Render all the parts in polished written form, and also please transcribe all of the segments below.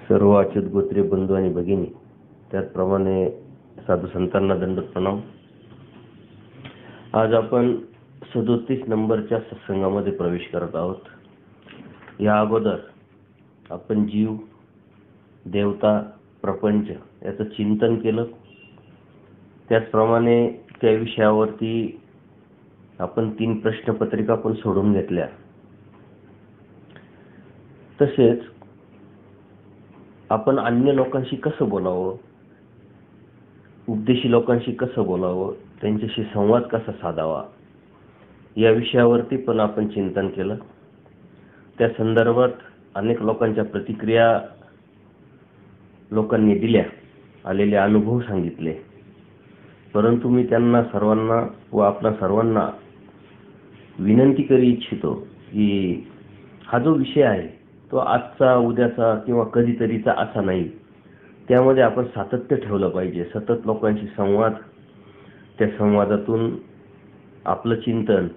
सर्व अच्युत गोत्रे बंधू आणि भगिनी, त्याचप्रमाणे साधू संतांना दंडवत प्रणाम. आज आपण 37 नंबरच्या सत्संगामध्ये प्रवेश करत आहोत. या अगोदर आपण जीव, देवता, प्रपंच याचं चिंतन केलं. त्याचप्रमाणे त्या विषयावरती आपण 3 प्रश्नपत्रिका पण सोडून घेतल्या. तसेच आपण अन्य लोकांशी कसं बोलावं, उपदेशी लोकांशी कसं बोलावं, त्यांच्याशी संवाद कसा साधावा या विषयावरती पण आपण चिंतन केलं. त्या संदर्भात अनेक लोकांच्या प्रतिक्रिया लोकांनी दिल्या, आलेले अनुभव सांगितले. परंतु मी त्यांना सर्वांना व आपल्या सर्वांना विनंती करू इच्छितो की हा जो विषय आहे तो आजचा, उद्याचा किंवा कधीतरीचा असा नाही. त्यामध्ये आपण सातत्य ठेवलं पाहिजे. सतत लोकांशी संवाद, त्या संवादातून आपलं चिंतन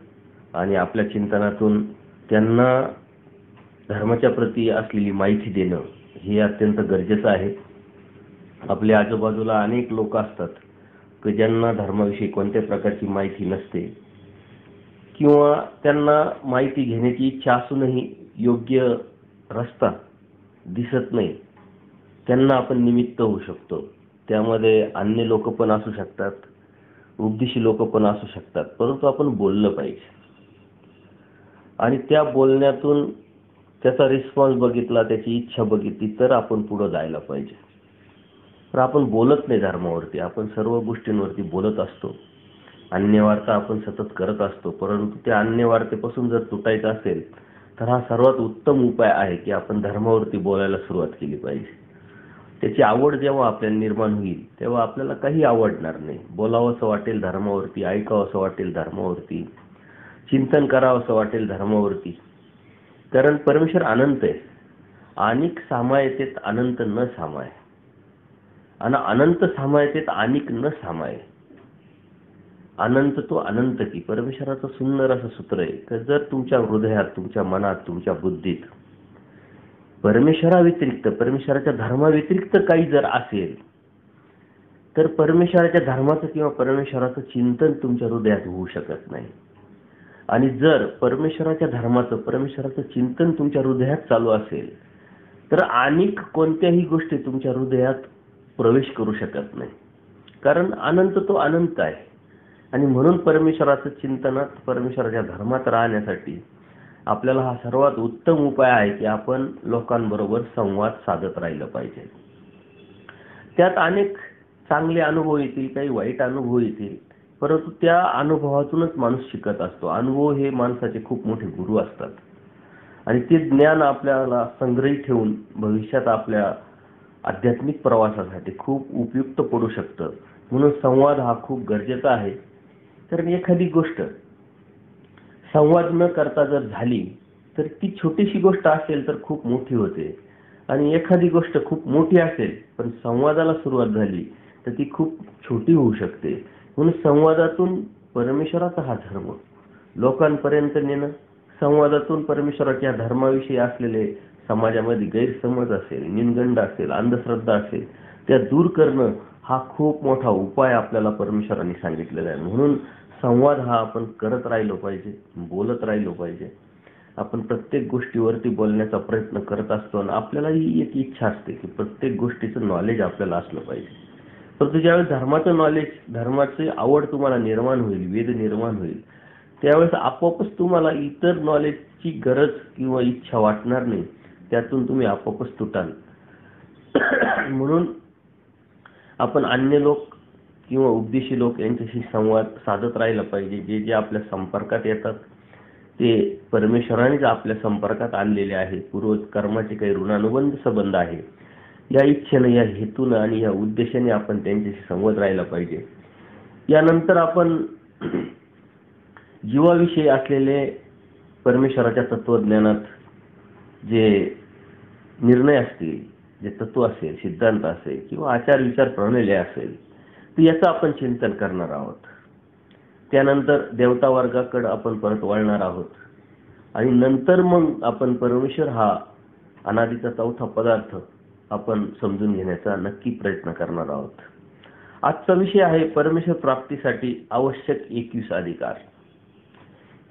आणि आपल्या चिंतनातून त्यांना धर्माच्या प्रती असलेली माहिती देणं हे अत्यंत गरजेचं आहे. आपल्या आजूबाजूला अनेक लोक असतात की ज्यांना धर्माविषयी कोणत्या प्रकारची माहिती नसते किंवा त्यांना माहिती घेण्याची इच्छा असूनही योग्य रस्ता दिसत नाही. त्यांना आपण निमित्त होऊ शकतो. त्यामध्ये अन्य लोक पण असू शकतात, उपदेशी लोक पण असू शकतात. परंतु आपण बोललं पाहिजे आणि त्या बोलण्यातून त्याचा रिस्पॉन्स बघितला, त्याची इच्छा बघितली तर आपण पुढे जायला पाहिजे. तर आपण बोलत नाही धर्मावरती, आपण सर्व गोष्टींवरती बोलत असतो. अन्यवार्ता आपण सतत करत असतो. परंतु त्या अन्यवार्तेपासून जर तुटायचं असेल तर हा सर्वात उत्तम उपाय आहे की आपण धर्मावरती बोलायला सुरुवात केली पाहिजे. त्याची आवड जेव्हा आपल्याला निर्माण होईल तेव्हा आपल्याला काही आवडणार नाही. बोलावं असं वाटेल धर्मावरती, ऐकावं असं वाटेल धर्मावरती, चिंतन करावं असं वाटेल धर्मावरती. कारण परमेश्वर अनंत आहे. अनेक सामायतेत अनंत न सामाय आणि अनंत सामायतेत अनेक न सामाय. अनंत तो अनंत की. परमेश्वराचं सुंदर असं सूत्र आहे की जर तुमच्या हृदयात, तुमच्या मनात, तुमच्या बुद्धीत परमेश्वराव्यतिरिक्त, परमेश्वराच्या धर्माव्यतिरिक्त काही जर असेल तर परमेश्वराच्या धर्माचं किंवा परमेश्वराचं चिंतन तुमच्या हृदयात होऊ शकत नाही. आणि जर परमेश्वराच्या धर्माचं, परमेश्वराचं चिंतन तुमच्या हृदयात चालू असेल तर अनेक कोणत्याही गोष्टी तुमच्या हृदयात प्रवेश करू शकत नाही. कारण अनंत तो अनंत आहे. आणि म्हणून परमेश्वराचं चिंतनात, परमेश्वराच्या धर्मात राहण्यासाठी आपल्याला हा सर्वात उत्तम उपाय आहे की आपण लोकांबरोबर संवाद साधत राहिलं पाहिजे. त्यात अनेक चांगले अनुभव येतील, काही वाईट अनुभव येतील, परंतु त्या अनुभवातूनच माणूस शिकत असतो. अनुभव हे माणसाचे खूप मोठे गुरु असतात आणि ते ज्ञान आपल्याला संग्रहित ठेवून भविष्यात आपल्या आध्यात्मिक प्रवासासाठी खूप उपयुक्त पडू शकतं. म्हणून संवाद हा खूप गरजेचा आहे. कारण एखादी गोष्ट संवाद न करता जर झाली तर ती छोटीशी गोष्ट असेल तर खूप मोठी होते आणि एखादी गोष्ट खूप मोठी असेल पण संवादाला सुरुवात झाली तर ती खूप छोटी होऊ शकते. म्हणून संवादातून परमेश्वराचा हा धर्म लोकांपर्यंत नेणं, संवादातून परमेश्वराच्या धर्माविषयी असलेले समाजामध्ये गैरसमज असेल, न्यूनगंड असेल, अंधश्रद्धा असेल, त्या दूर करणं हा खूप मोठा उपाय आपल्याला परमेश्वरांनी सांगितलेला आहे. म्हणून संवाद हा आपण करत राहिलो पाहिजे, बोलत राहिलो पाहिजे. आपण प्रत्येक गोष्टीवरती बोलण्याचा प्रयत्न करत असतो आणि आपल्यालाही एक इच्छा असते की प्रत्येक गोष्टीचं नॉलेज आपल्याला असलं पाहिजे. परंतु ज्यावेळेस धर्माचं नॉलेज, धर्माची आवड तुम्हाला निर्माण होईल, वेद निर्माण होईल, त्यावेळेस आपोआपच तुम्हाला इतर नॉलेजची गरज किंवा इच्छा वाटणार नाही. त्यातून तुम्ही आपोआपच तुटाल. म्हणून आपण अन्य लोक किंवा उपदेशी लोक यांच्याशी संवाद साधत राहिला पाहिजे. जे जे आपल्या संपर्कात येतात ते परमेश्वरानेच आपल्या संपर्कात आणलेले आहे. पूर्व कर्माचे काही ऋणानुबंध संबंध आहे. या इच्छेने, या हेतूने आणि या उद्देशाने आपण त्यांच्याशी संवाद राहिला पाहिजे. यानंतर आपण जीवाविषयी असलेले परमेश्वराच्या तत्वज्ञानात जे निर्णय असतील, जे तत्व असेल, सिद्धांत असेल किंवा आचार विचार प्रणाली असेल तर याचं आपण चिंतन करणार आहोत. त्यानंतर देवता वर्गाकडे आपण परत वळणार आहोत आणि नंतर मग आपण परमेश्वर हा अनादीचा चौथा पदार्थ आपण समजून घेण्याचा नक्की प्रयत्न करणार आहोत. आजचा विषय आहे परमेश्वर प्राप्तीसाठी आवश्यक 21 अधिकार.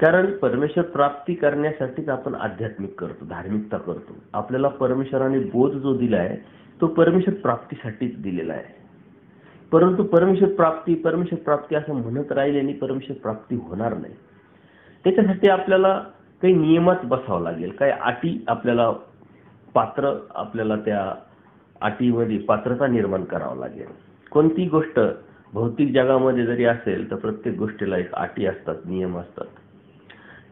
कारण परमेश्वर प्राप्ती करण्यासाठीच आपण आध्यात्मिक करतो, धार्मिकता करतो. आपल्याला परमेश्वराने बोध जो दिला आहे तो परमेश्वर प्राप्तीसाठीच दिलेला आहे. परंतु परमेश्वर प्राप्ती असं म्हणत राहिल्याने परमेश्वर प्राप्ती होणार नाही. त्याच्यासाठी आपल्याला काही नियमात बसावं लागेल, काही अटी आपल्याला त्या अटीमध्ये पात्रता निर्माण करावं लागेल. कोणती गोष्ट भौतिक जगामध्ये जरी असेल तर प्रत्येक गोष्टीला एक अटी असतात, नियम असतात.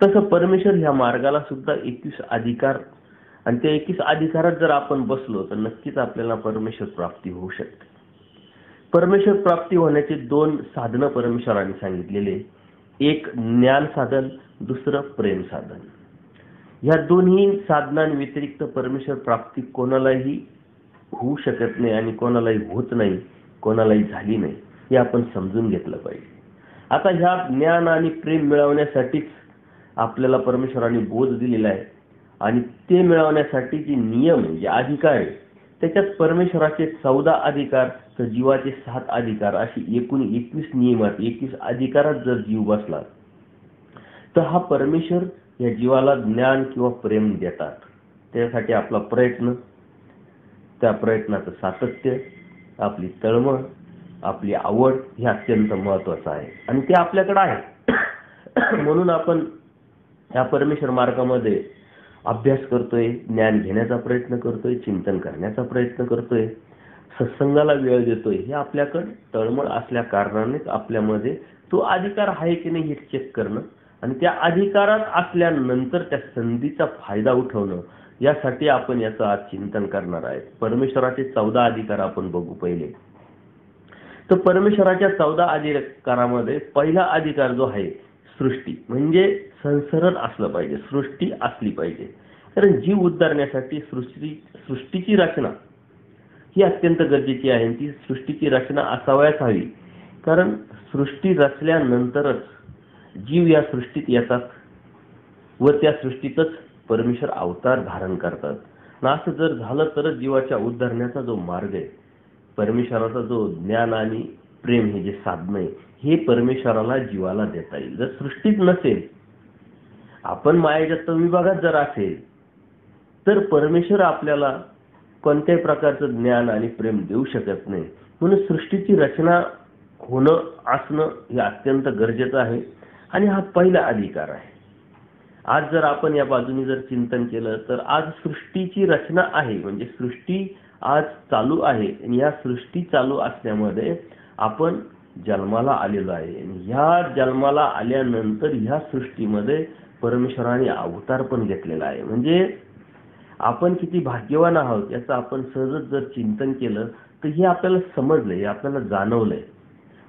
तसं परमेश्वर ह्या मार्गाला सुद्धा 21 अधिकार, आणि त्या 21 अधिकारात जर आपण बसलो तर नक्कीच आपल्याला परमेश्वर प्राप्ती होऊ शकते. परमेश्वर प्राप्ती होण्याचे 2 साधनं परमेश्वराने सांगितलेले, एक ज्ञान साधन, दुसरं प्रेम साधन. या दोन्ही साधनांव्यतिरिक्त परमेश्वर प्राप्ती कोणालाही होऊ शकत नाही आणि कोणालाही होत नाही, कोणालाही झाली नाही, हे आपण समजून घेतलं पाहिजे. आता ह्या ज्ञान आणि प्रेम मिळवण्यासाठीच आपल्याला परमेश्वराने बोध दिलेला आहे, आणि ते मिळवण्यासाठी जे नियम, जे अधिकार आहे, त्याच्यात परमेश्वराचे 14 अधिकार तर जीवाचे 7 अधिकार, अशी एकूण 21 नियमात 21 अधिकारात जर जीव बसला तर हा परमेश्वर या जीवाला ज्ञान किंवा प्रेम देतात. त्यासाठी आपला प्रयत्न, त्या प्रयत्नाचं सातत्य, आपली तळमळ, आपली आवड हे अत्यंत महत्वाचं आहे, आणि ते आपल्याकडे आहे. म्हणून आपण या परमेश्वर मार्गामध्ये अभ्यास करतोय, ज्ञान घेण्याचा प्रयत्न करतोय, चिंतन करण्याचा प्रयत्न करतोय, सत्संगाला वेळ देतोय. हे आपल्याकडे तळमळ असल्या कारणानेच आपल्यामध्ये तो अधिकार आहे की नाही हे चेक करणं, आणि त्या अधिकारात असल्यानंतर त्या संधीचा फायदा उठवणं, यासाठी आपण याचं आज चिंतन करणार आहे. परमेश्वराचे 14 अधिकार आपण बघू पहिले. तर परमेश्वराच्या 14 अधिकारामध्ये पहिला अधिकार जो आहे सृष्टी, म्हणजे संसरण असलं पाहिजे, सृष्टी असली पाहिजे. कारण जीव उद्धारण्यासाठी सृष्टीची रचना ही अत्यंत गरजेची आहे. ती सृष्टीची रचना असावयाच हवी, कारण सृष्टी रचल्यानंतरच जीव या सृष्टीत येतात व त्या सृष्टीतच परमेश्वर अवतार धारण करतात. असं जर झालं तरच जीवाच्या उद्धारण्याचा जो मार्ग आहे, परमेश्वराचा जो ज्ञान आणि प्रेम हे जे साधन आहे, हे परमेश्वराला जीवाला देता येईल. जर सृष्टीत नसेल, आपण मायाजत्त विभागात जर असेल, तर परमेश्वर आपल्याला कोणत्याही प्रकारचं ज्ञान आणि प्रेम देऊ शकत नाही. म्हणून सृष्टीची रचना होणं, असणं हे अत्यंत गरजेचं आहे, आणि हा पहिला अधिकार आहे. आज जर आपण या बाजूने जर चिंतन केलं तर आज सृष्टीची रचना आहे, म्हणजे सृष्टी आज चालू आहे, आणि या सृष्टी चालू असण्यामध्ये आपण जन्माला आलेलो आहे. आणि ह्या जन्माला आल्यानंतर ह्या सृष्टीमध्ये परमेश्वराने अवतार पण घेतलेला आहे. म्हणजे आपण किती भाग्यवान आहोत याचं आपण सहजच जर चिंतन केलं तर हे आपल्याला समजलंय, हे आपल्याला जाणवलंय,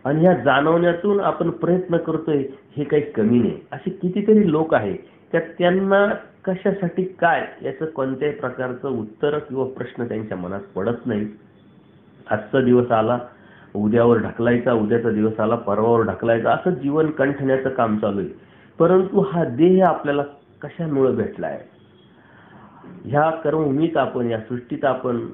आणि ह्या जाणवण्यातून आपण प्रयत्न करतोय, हे काही कमी नाही. असे कितीतरी लोक आहेत त्यांना कशासाठी काय याचं कोणत्याही प्रकारचं उत्तर किंवा प्रश्न त्यांच्या मनात पडत नाही. आजचा दिवस आला, उद्यावर ढकलायचा, उद्याचा दिवस आला, परवावर ढकलायचा, असं जीवन कंठण्याचं काम चालू आहे. परंतु हा देह आपल्याला कशामुळे भेटलाय, ह्या कर्मभूमीत आपण, या सृष्टीत आपण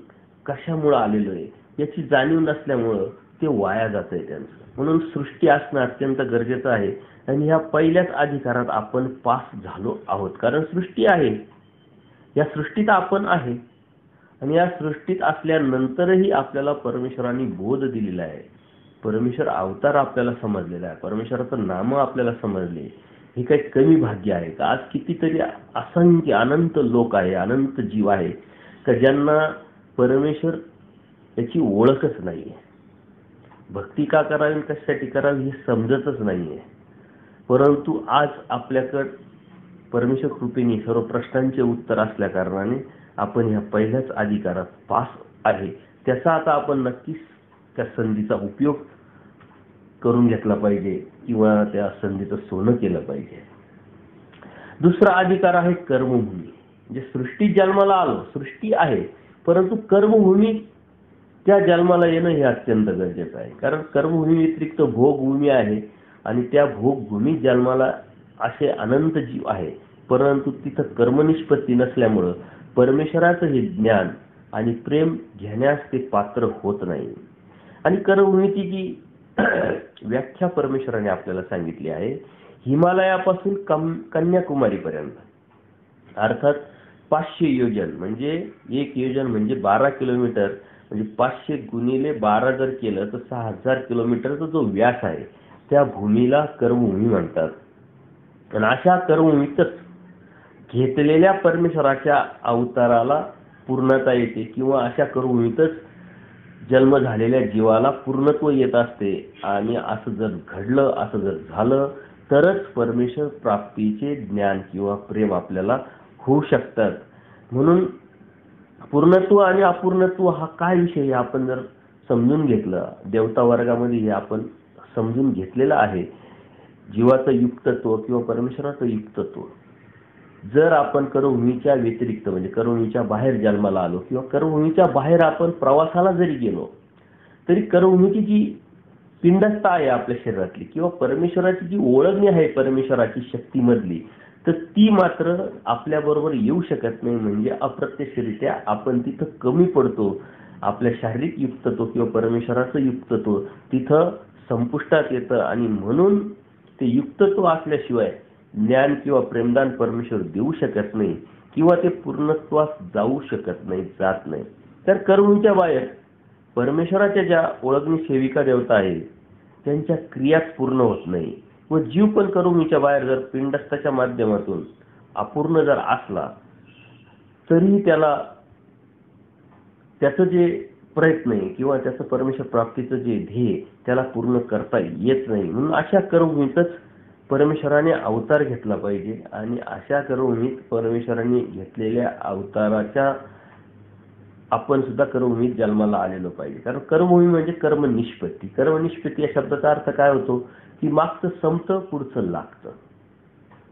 कशामुळे आलेलो आहे याची जाणीव नसल्यामुळं ते वाया जात आहे त्यांचं. म्हणून सृष्टी असणं अत्यंत गरजेचं आहे, आणि ह्या पहिल्याच अधिकारात आपण पास झालो आहोत. कारण सृष्टी आहे, या सृष्टीत आपण आहे, आणि या सृष्टीत असल्यानंतरही आपल्याला परमेश्वराने बोध दिलेला आहे. परमेश्वर अवतार आपल्याला समजलेला आहे, परमेश्वराचं नाम आपल्याला समजले. हे काही कमी भाग्य आहे का? आज कितीतरी असंख्य अनंत लोक आहे, अनंत जीव आहे का ज्यांना परमेश्वर याची ओळखच नाहीये. भक्ती का करावी, कशासाठी करावी हे समजतच नाहीये. परंतु आज आपल्याकडे परमेश्वर कृपेने सर्व प्रश्नांचे उत्तर असल्या कारणाने आपण ह्या पहिल्याच अधिकारात पास आहे. त्याचा आता आपण नक्कीच त्या संधीचा उपयोग करून घेतला पाहिजे, किंवा त्या संधीचं सोनं केलं पाहिजे. दुसरा अधिकार आहे कर्मभूमी. म्हणजे सृष्टी जन्माला आलो, सृष्टी आहे, परंतु कर्मभूमी त्या जन्माला येणं हे अत्यंत गरजेचं आहे. कारण कर्मभूमी व्यतिरिक्त भोगभूमी आहे, आणि त्या भोगभूमी जन्माला असे अनंत जीव आहे, परंतु तिथं कर्मनिष्पत्ती नसल्यामुळं परमेश्वराचं हे ज्ञान आणि प्रेम घेण्यास ते पात्र होत नाही. आणि कर्मभूमीची जी व्याख्या परमेश्वराने आपल्याला सांगितली आहे, हिमालयापासून कन्याकुमारीपर्यंत, अर्थात 500 योजन म्हणजे 1 योजन म्हणजे 12 किलोमीटर, म्हणजे 500 गुणिले 12 जर केलं तर 6000 किलोमीटरचा जो व्यास आहे त्या भूमीला कर्मभूमी म्हणतात. आणि अशा कर्मभूमीतच घेतलेल्या परमेश्वराच्या अवताराला पूर्णता येते, किंवा अशा कर्मभूमीतच जन्म झालेल्या जीवाला पूर्णत्व येत असते. आणि असं जर घडलं, असं जर झालं तरच परमेश्वर प्राप्तीचे ज्ञान किंवा प्रेम आपल्याला होऊ शकतात. म्हणून पूर्णत्व आणि अपूर्णत्व हा काय विषय हे आपण जर समजून घेतलं, देवता वर्गामध्ये हे आपण समजून घेतलेलं आहे. जीवाचं युक्तत्व किंवा परमेश्वराचं युक्तत्व, जर आपण कर्मभूमीच्या व्यतिरिक्त म्हणजे कर्मभूमीच्या बाहेर जन्माला आलो किंवा कर्मभूमीच्या बाहेर आपण प्रवासाला जरी गेलो, तरी कर्मभूमीची जी पिंडस्थ आहे आपल्या शरीरातली किंवा परमेश्वराची जी ओळखणी आहे परमेश्वराची शक्तीमधली, तर ती मात्र आपल्याबरोबर येऊ शकत नाही. म्हणजे अप्रत्यक्षरित्या आपण तिथं कमी पडतो. आपल्या शारीरिक युक्तत्व किंवा परमेश्वराचं युक्तत्व तिथं संपुष्टात येतं. आणि म्हणून ते युक्तत्व असल्याशिवाय ज्ञान किंवा प्रेमदान परमेश्वर देऊ शकत नाही, किंवा ते पूर्णत्वास जाऊ शकत नाही, जात नाही. तर कर्मभूमीच्या बाहेर परमेश्वराच्या ज्या ओळखणी सेविका देवता आहे त्यांच्या क्रियाच पूर्ण होत नाही. व जीव पण कर्मभूमीच्या बाहेर जर पिंडस्थाच्या माध्यमातून अपूर्ण जर असला तरीही त्याला त्याचं जे प्रयत्न आहे किंवा त्याचं परमेश्वर प्राप्तीचं जे ध्येय त्याला पूर्ण करता येत नाही. म्हणून अशा कर्मभूमीतच परमेश्वराने अवतार घेतला पाहिजे. आणि अशा कर्मभूमीत परमेश्वराने घेतलेल्या अवताराच्या आपण सुद्धा कर्मभूमीत जन्माला आलेलो पाहिजे. कारण कर्मभूमी म्हणजे कर्मनिष्पत्ती. कर्मनिष्पत्ती या शब्दाचा अर्थ काय होतो की मागचं संपतं, पुढचं लागतं.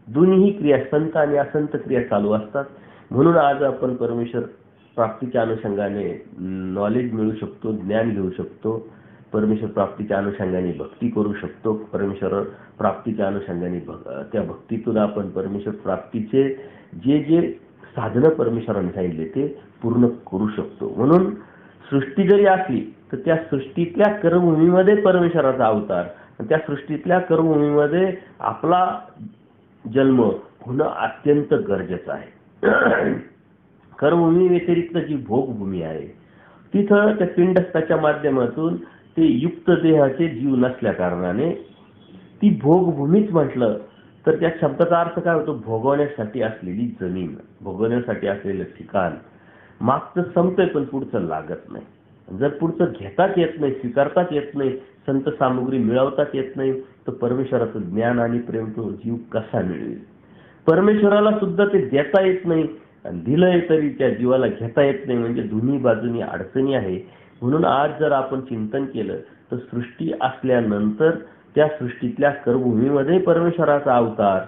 दोन्ही क्रिया संत आणि असंत क्रिया चालू असतात. म्हणून आज आपण परमेश्वर प्राप्तीच्या अनुषंगाने नॉलेज मिळू शकतो, ज्ञान घेऊ शकतो. परमेश्वर प्राप्तीच्या अनुषंगाने भक्ती करू शकतो. परमेश्वर प्राप्तीच्या अनुषंगाने त्या भक्तीतून आपण परमेश्वर प्राप्तीचे जे जे साधनं परमेश्वराने सांगितले ते पूर्ण करू शकतो. म्हणून सृष्टी जरी असली तर त्या सृष्टीतल्या कर्मभूमीमध्ये परमेश्वराचा अवतार, त्या सृष्टीतल्या कर्मभूमीमध्ये आपला जन्म होणं अत्यंत गरजेचं आहे. कर्मभूमी व्यतिरिक्त जी भोगभूमी आहे तिथं त्या पिंडस्थाच्या माध्यमातून ते युक्त देहाचे जीव नसल्या कारणाने ती भोगभूमीच म्हटलं तर त्या शब्दाचा अर्थ काय होतो, भोगवण्यासाठी असलेली जमीन, भोगवण्यासाठी असलेलं ठिकाण. मागचं संपतंय पण पुढचं लागत नाही. जर पुढचं घेताच येत नाही, स्वीकारताच येत नाही, संत सामुग्री मिळवताच येत नाही, तर परमेश्वराचं ज्ञान आणि प्रेम तो जीव कसा मिळेल. परमेश्वराला सुद्धा ते देता येत नाही, दिलंय तरी त्या जीवाला घेता येत नाही. म्हणजे दोन्ही बाजूनी अडचणी आहे. म्हणून आज जर आपण चिंतन केलं तर सृष्टी असल्यानंतर त्या सृष्टीतल्या कर्मभूमीमध्ये परमेश्वराचा अवतार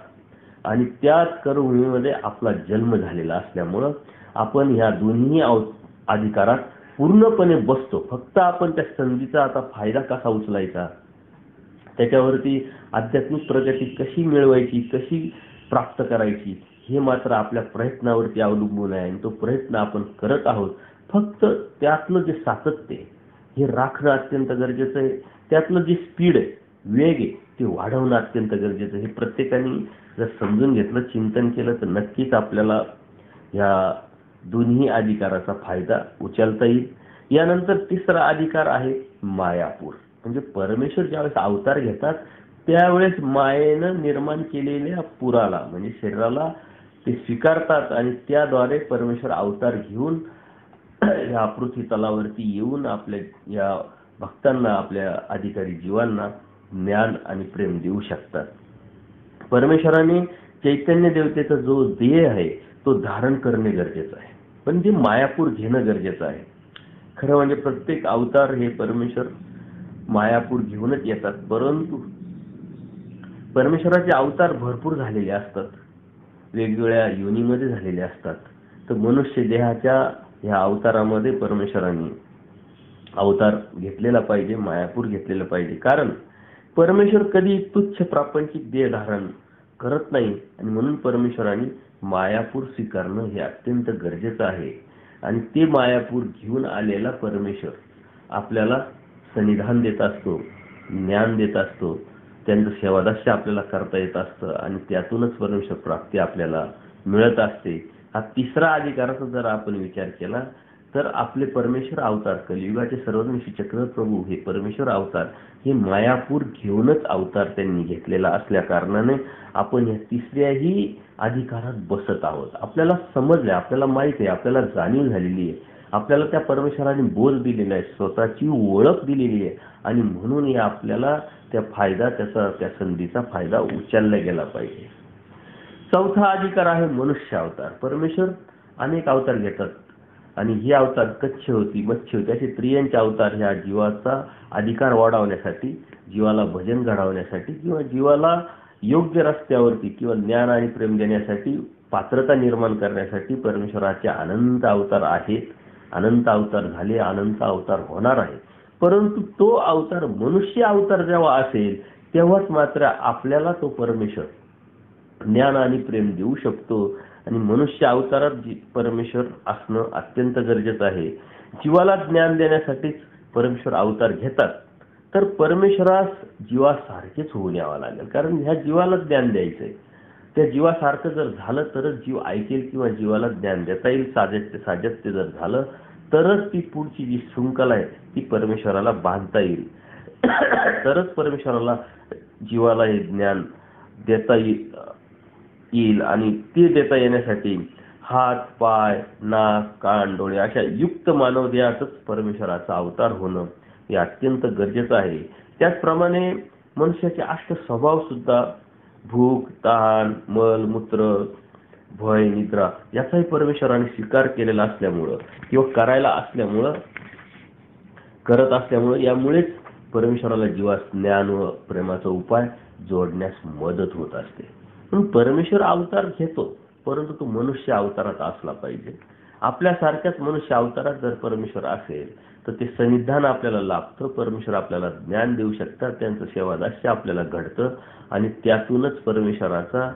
आणि त्याच कर्मभूमीमध्ये आपला जन्म झालेला असल्यामुळं आपण ह्या दोन्ही अधिकारात पूर्णपणे बसतो. फक्त आपण त्या संधीचा आता फायदा कसा उचलायचा, त्याच्यावरती आध्यात्मिक प्रगती कशी मिळवायची, कशी प्राप्त करायची, हे मात्र आपल्या प्रयत्नावरती अवलंबून आहे. आणि तो प्रयत्न आपण करत आहोत. फक्त त्यातलं जे सातत्य हे राखणं अत्यंत गरजेचं आहे. त्यातलं जे स्पीड आहे, वेग आहे, ते वाढवणं अत्यंत गरजेचं आहे. हे प्रत्येकाने जर समजून घेतलं, चिंतन केलं तर नक्कीच आपल्याला या दोन्ही अधिकाराचा फायदा उचलता येईल. यानंतर तिसरा अधिकार आहे मायापूर. म्हणजे परमेश्वर ज्यावेळेस अवतार घेतात त्यावेळेस मायेनं निर्माण केलेल्या पुराला म्हणजे शरीराला ते स्वीकारतात आणि त्याद्वारे परमेश्वर अवतार घेऊन या पृथ्वी तलावरती येऊन आपल्या या भक्तांना, आपल्या अधिकारी जीवांना ज्ञान आणि प्रेम देऊ शकतात. परमेश्वराने चैतन्य देवतेचा जो ध्येय आहे तो धारण करणे गरजेचं आहे, पण जे मायापूर घेणं गरजेचं आहे. खरं म्हणजे प्रत्येक अवतार हे परमेश्वर मायापूर घेऊनच येतात. परंतु परमेश्वराचे अवतार भरपूर झालेले असतात, वेगवेगळ्या योनीमध्ये झालेले असतात. तर मनुष्य देहाच्या ह्या अवतारामध्ये परमेश्वराने अवतार घेतलेला पाहिजे, मायापूर घेतलेला पाहिजे. कारण परमेश्वर कधी तुच्छ प्रापंचिक देह धारण करत नाही आणि म्हणून परमेश्वराने मायापूर स्वीकारणं हे अत्यंत गरजेचं आहे. आणि ते मायापूर घेऊन आलेला परमेश्वर आपल्याला सन्निधान देत असतो, ज्ञान देत असतो, त्यांचं सेवादास्य आपल्याला करता येत असतं आणि त्यातूनच परमेश्वर प्राप्ती आपल्याला मिळत असते. हा तिसरा अधिकाराचा जर आपण विचार केला तर आपले परमेश्वर अवतार, कलियुगाचे सर्वज्ञ चक्र प्रभू हे परमेश्वर अवतार हे मायापूर घेऊनच अवतार त्यांनी घेतलेला असल्या कारणाने आपण या तिसऱ्याही अधिकारात बसत आहोत. आपल्याला समजले, आपल्याला माहित आहे, आपल्याला जाणीव झालेली आहे, आपल्याला त्या परमेश्वराने बोध दिलेला आहे, स्वतःची ओळख दिलेली आहे आणि म्हणून या आपल्याला त्या संधीचा फायदा उचलला गेला पाहिजे. चौथा अधिकार आहे मनुष्य अवतार. परमेश्वर अनेक अवतार घेतात आणि हे अवतार कच्छ होती, मच्छी होती, असे त्रियांचे अवतार ह्या जीवाचा अधिकार वाढवण्यासाठी, जीवाला भजन घडवण्यासाठी किंवा जीवाला योग्य रस्त्यावरती किंवा ज्ञान आणि प्रेम देण्यासाठी पात्रता निर्माण करण्यासाठी परमेश्वराचे अनंत अवतार आहेत, अनंत अवतार झाले, अनंत अवतार होणार आहे. परंतु तो अवतार मनुष्य अवतार जेव्हा असेल तेव्हाच मात्र आपल्याला तो परमेश्वर ज्ञान आणि प्रेम देऊ शकतो. आणि मनुष्य अवतारात परमेश्वर असणं अत्यंत गरजेचं आहे. जीवाला ज्ञान देण्यासाठीच परमेश्वर अवतार घेतात, तर परमेश्वरास जीवासारखेच होऊन यावं लागेल, कारण ह्या जीवाला ज्ञान द्यायचंय. त्या जीवासारखं जर झालं तरच जीव ऐकेल किंवा जीवाला ज्ञान देता येईल. साजत्य जर झालं तरच ती पुढची जी शृंखला आहे ती परमेश्वराला बांधता येईल. तरच परमेश्वराला जीवाला हे ज्ञान देता येईल आणि ते देता येण्यासाठी हात, पाय, नाक, कान, डोळे अशा युक्त मानव देहातच परमेश्वराचा अवतार होणं हे अत्यंत गरजेचं आहे. त्याचप्रमाणे मनुष्याचे 8 स्वभाव सुद्धा भूक, तहान, मल, मूत्र, भय, निद्रा याचाही परमेश्वराने स्वीकार केलेला असल्यामुळं किंवा करत असल्यामुळं यामुळेच परमेश्वराला जीवास ज्ञान व प्रेमाचा उपाय जोडण्यास मदत होत असते. म्हणून परमेश्वर अवतार घेतो, परंतु तो मनुष्य अवतारात असला पाहिजे. आपल्यासारख्याच मनुष्य अवतारात जर परमेश्वर असेल तर ते सन्निधान आपल्याला लाभतं, परमेश्वर आपल्याला ज्ञान देऊ शकतात, त्यांचं सेवादास्य आपल्याला घडतं आणि त्यातूनच परमेश्वराचा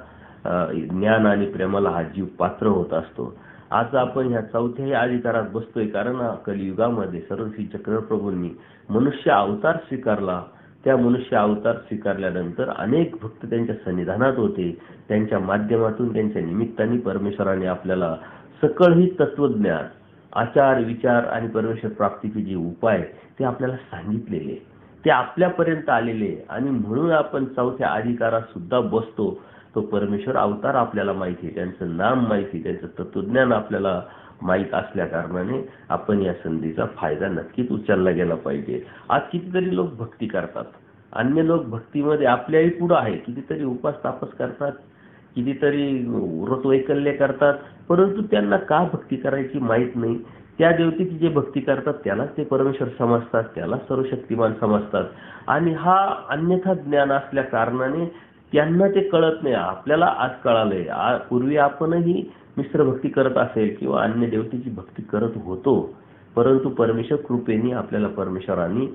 ज्ञान आणि प्रेमाला हा जीव पात्र होत असतो. आज आपण ह्या चौथ्याही अधिकारात बसतोय कारण कलियुगामध्ये सर्वश्री चक्रप्रभूंनी मनुष्य अवतार स्वीकारला. त्या मनुष्य अवतार स्वीकारल्यानंतर अनेक भक्त त्यांच्या सन्निधानात होते. त्यांच्या माध्यमातून, त्यांच्या निमित्ताने परमेश्वराने आपल्याला सकळ ही तत्वज्ञान, आचार, विचार आणि परमेश्वर प्राप्तीचे जे उपाय ते आपल्याला सांगितलेले, ते आपल्यापर्यंत आलेले आणि म्हणून आपण चौथ्या अधिकारात सुद्धा बसतो. तो परमेश्वर अवतार आपल्याला माहिती आहे, त्यांचं नाम माहिती, त्यांचं तत्वज्ञान आपल्याला माहीत असल्या कारणाने आपण या संधीचा फायदा नक्कीच उचलला गेला पाहिजे. आज कितीतरी लोक भक्ती करतात, अन्य लोक भक्तीमध्ये आपल्याही पुढे आहे, कितीतरी उपास तापस करतात, कितीतरी व्रतवैकल्य करतात, परंतु त्यांना का भक्ती करायची माहीत नाही. त्या देवतेची जे भक्ती करतात त्यालाच ते परमेश्वर समजतात, त्याला सर्वशक्तिमान समजतात आणि हा अन्यथा ज्ञान असल्या कारणाने त्यांना ते कळत नाही. आपल्याला आज कळालंय. पूर्वी आपणही मिश्र भक्ती करत असेल किंवा अन्य देवतेची भक्ती करत होतो, परंतु परमेश्वर कृपेने आपल्याला परमेश्वरांनी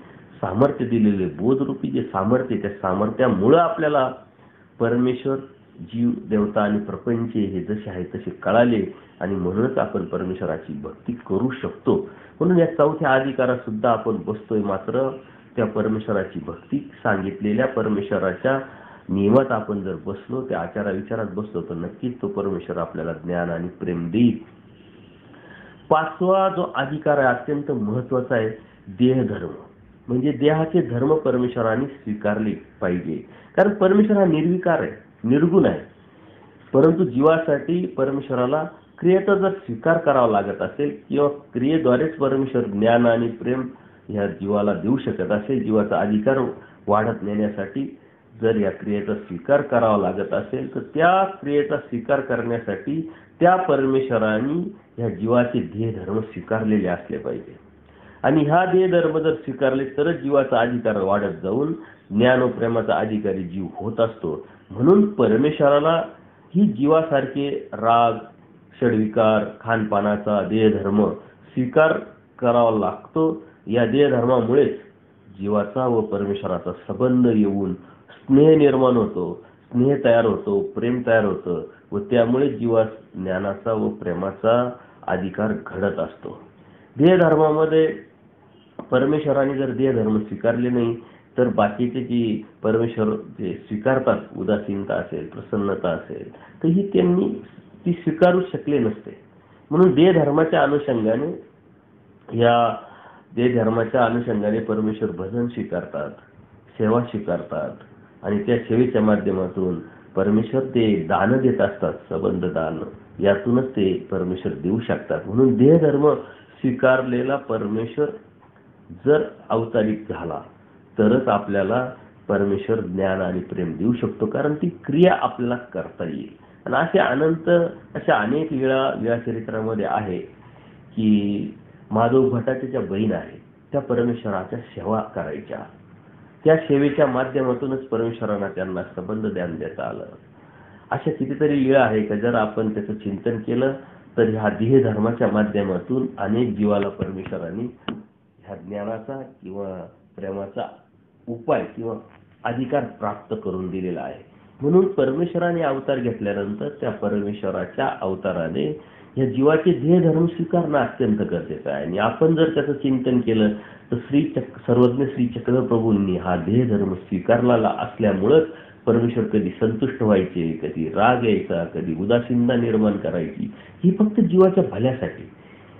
सामर्थ्य दिलेले, बोधरूपी जे सामर्थ्य, त्या सामर्थ्यामुळे आपल्याला परमेश्वर, जीव, देवता आणि प्रपंच हे जसे आहे तसे कळाले आणि म्हणूनच आपण परमेश्वराची भक्ती करू शकतो. म्हणून या चौथ्या अधिकारात सुद्धा आपण बसतोय. मात्र त्या परमेश्वराची भक्ती, सांगितलेल्या परमेश्वराच्या नियमात आपण जर बसलो, त्या आचारा विचारात बसलो तर नक्कीच तो परमेश्वर आपल्याला ज्ञान आणि प्रेम देईल. 5वा जो अधिकार आहे अत्यंत महत्वाचा आहे, देहधर्म. म्हणजे देहाचे धर्म परमेश्वराने स्वीकारले पाहिजे. कारण परमेश्वर हा निर्विकार आहे, निर्गुण आहे, परंतु जीवासाठी परमेश्वराला क्रियेचा जर स्वीकार करावा लागत असेल किंवा क्रियेद्वारेच परमेश्वर ज्ञान आणि प्रेम ह्या जीवाला देऊ शकत असेल, जीवाचा अधिकार वाढत नेण्यासाठी जर या क्रियेचा स्वीकार करावा लागत असेल तर त्या क्रियेचा स्वीकार करण्यासाठी त्या परमेश्वराने ह्या जीवाचे ध्येयधर्म स्वीकारलेले असले पाहिजे. आणि ह्या ध्येयधर्म जर स्वीकारले तरच जीवाचा अधिकार वाढत जाऊन ज्ञान व प्रेमाचा अधिकारी जीव होत असतो. म्हणून परमेश्वराला ही जीवासारखे राग, षडविकार, खानपानाचा ध्येयधर्म स्वीकार करावा लागतो. या ध्येयधर्मामुळेच जीवाचा व परमेश्वराचा संबंध येऊन स्नेह निर्माण होतो, स्नेह तयार होतो, प्रेम तयार होतं व त्यामुळे जीवास ज्ञानाचा व प्रेमाचा अधिकार घडत असतो. देहधर्मामध्ये परमेश्वराने जर देहधर्म स्वीकारले नाही तर बाकीचे जी परमेश्वर जे स्वीकारतात, उदासीनता असेल, प्रसन्नता असेल, तर ही त्यांनी ती स्वीकारू शकले नसते. म्हणून देहधर्माच्या अनुषंगाने परमेश्वर भजन स्वीकारतात, सेवा स्वीकारतात आणि त्या सेवेच्या माध्यमातून परमेश्वर ते दान देत असतात, संबंध दान, यातूनच ते परमेश्वर देऊ शकतात. म्हणून देहधर्म स्वीकारलेला परमेश्वर जर अवतारिक झाला तरच आपल्याला परमेश्वर ज्ञान आणि प्रेम देऊ शकतो, कारण ती क्रिया आपल्याला करता येईल. आणि अशा अनेक लीळा चरित्रामध्ये आहे की माधव भटाच्या ज्या बहीण आहेत त्या परमेश्वराच्या सेवा करायच्या. त्या सेवेच्या माध्यमातूनच परमेश्वरांना त्यांना संबंध ज्ञान देता आलं. अशा कितीतरी लीळा आहे की जर आपण त्याचं चिंतन केलं तर ह्या देह धर्माच्या माध्यमातून अनेक जीवाला परमेश्वरांनी ह्या ज्ञानाचा किंवा प्रेमाचा उपाय किंवा अधिकार प्राप्त करून दिलेला आहे. म्हणून परमेश्वराने अवतार घेतल्यानंतर त्या परमेश्वराच्या अवताराने या जीवाचे देहधर्म स्वीकारणं अत्यंत गरजेचं आहे. आणि आपण जर त्याचं चिंतन केलं तर सर्वज्ञ श्री चक्रप्रभूंनी हा देहधर्म स्वीकारलेला असल्यामुळंच परमेश्वर कधी संतुष्ट व्हायचे, कधी राग यायचा, कधी उदासीनता निर्माण करायची, ही फक्त जीवाच्या भल्यासाठी.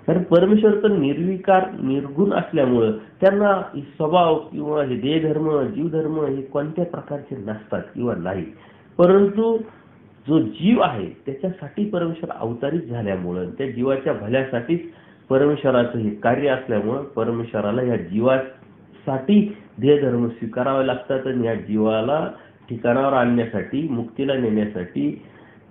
कारण परमेश्वर तर निर्विकार निर्गुण असल्यामुळं त्यांना स्वभाव किंवा हे देहधर्म जीवधर्म हे कोणत्या प्रकारचे नसतात किंवा नाही. परंतु जो जीव आहे त्याच्यासाठी परमेश्वर अवतारित झाल्यामुळं, त्या जीवाच्या भल्यासाठीच परमेश्वराचं हे कार्य असल्यामुळं परमेश्वराला या जीवासाठी देहधर्म स्वीकारावे लागतात. आणि या जीवाला ठिकाणावर आणण्यासाठी, मुक्तीला नेण्यासाठी,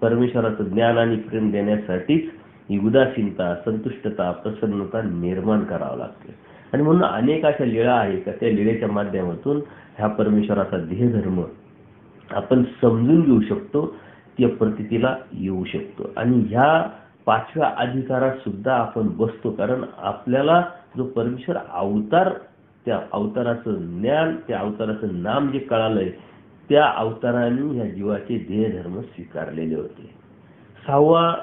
परमेश्वराचं ज्ञान आणि प्रेम देण्यासाठीच ही उदासीनता, संतुष्टता, प्रसन्नता निर्माण करावं लागते. आणि म्हणून अनेक अशा लीळा आहेत का त्या लीळेच्या माध्यमातून ह्या परमेश्वराचा देहधर्म आपण समजून घेऊ शकतो, त्या प्रतीला येऊ शकतो. आणि ह्या 5व्या अधिकारात सुद्धा आपण बसतो, कारण आपल्याला जो परमेश्वर अवतार, त्या अवताराचं ज्ञान, त्या अवताराचं नाम जे कळालंय, त्या अवताराने ह्या जीवाचे देहधर्म स्वीकारलेले होते. 6वा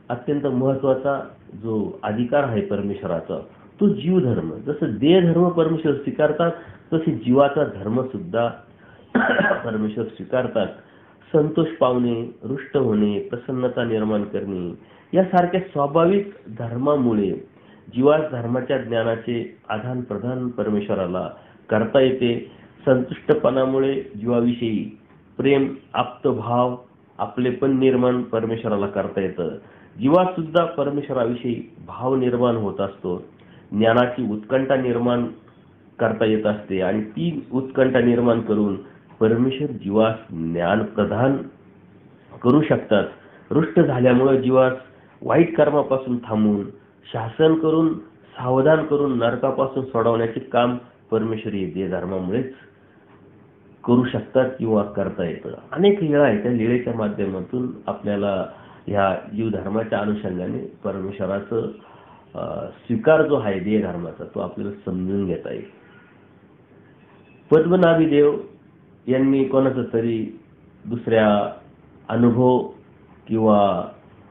अत्यंत महत्वाचा जो अधिकार आहे परमेश्वराचा तो जीवधर्म. जसं देहधर्म परमेश्वर स्वीकारतात तसे जीवाचा धर्म सुद्धा परमेश्वर स्वीकारतात. संतोष पावणे, रुष्ट होणे, प्रसन्नता निर्माण करणे यासारख्या स्वाभाविक धर्मामुळे जीवास धर्माच्या ज्ञानाचे आदान प्रदान परमेश्वराला करता येते. संतुष्टपणामुळे जीवाविषयी प्रेम, आप्तभाव, आपलेपण निर्माण परमेश्वराला करता येतं. जीवात सुद्धा परमेश्वराविषयी भाव निर्माण होत असतो. ज्ञानाची उत्कंठा निर्माण करता येत असते आणि ती उत्कंठा निर्माण करून परमेश्वर जीवास ज्ञान प्रदान करू शकतात. रुष्ट झाल्यामुळे जीवास वाईट कर्मापासून थांबून, शासन करून, सावधान करून नरकापासून सोडवण्याचे काम परमेश्वरी देहधर्मामुळेच करू शकतात किंवा करता येतं. अनेक लीळा आहेत, त्या लीळेच्या माध्यमातून आपल्याला ह्या जीवधर्माच्या अनुषंगाने परमेश्वराचं स्वीकार जो आहे देहधर्माचा तो आपल्याला समजून घेता येईल. पद्मनाभी देव यांनी कोणाचा तरी दुसऱ्या अनुभव किंवा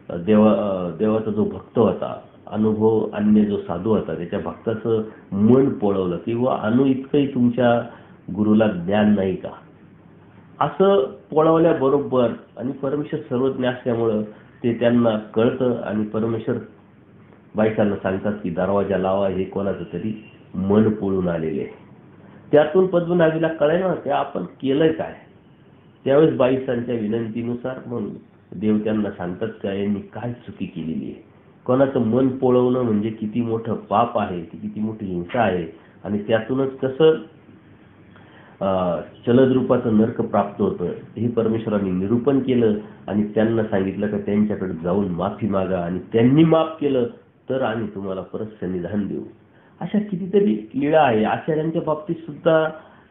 देवाचा जो भक्त होता, अनुभव अन्य जो साधू होता, त्याच्या भक्ताचं मन पोळवलं किंवा इतकंही तुमच्या गुरुला ज्ञान नाही का, असं पोळवल्याबरोबर, आणि परमेश्वर सर्वज्ञ असल्यामुळं ते त्यांना कळतं आणि परमेश्वर बायकांना सांगतात की दरवाजा लावा, हे कोणाचं तरी मन पोळून आलेले आहे. त्यातून पद्मनाभीला कळेना ते आपण केलंय काय. त्यावेळेस बाईसांच्या विनंतीनुसार मग देव त्यांना सांगतात का यांनी काय चुकी केलेली आहे. कोणाचं मन पोळवणं म्हणजे किती मोठं पाप आहे, किती मोठी हिंसा आहे, आणि त्यातूनच कसं चलद रूपाचं नरक प्राप्त होतं हे परमेश्वरांनी निरूपण केलं. आणि त्यांना सांगितलं का त्यांच्याकडे जाऊन माफी मागा, आणि त्यांनी माफ केलं तर आम्ही तुम्हाला परत सन्निधान देऊ. अशा कितीतरी लीळा आहे. आचार्यांच्या बाबतीत सुद्धा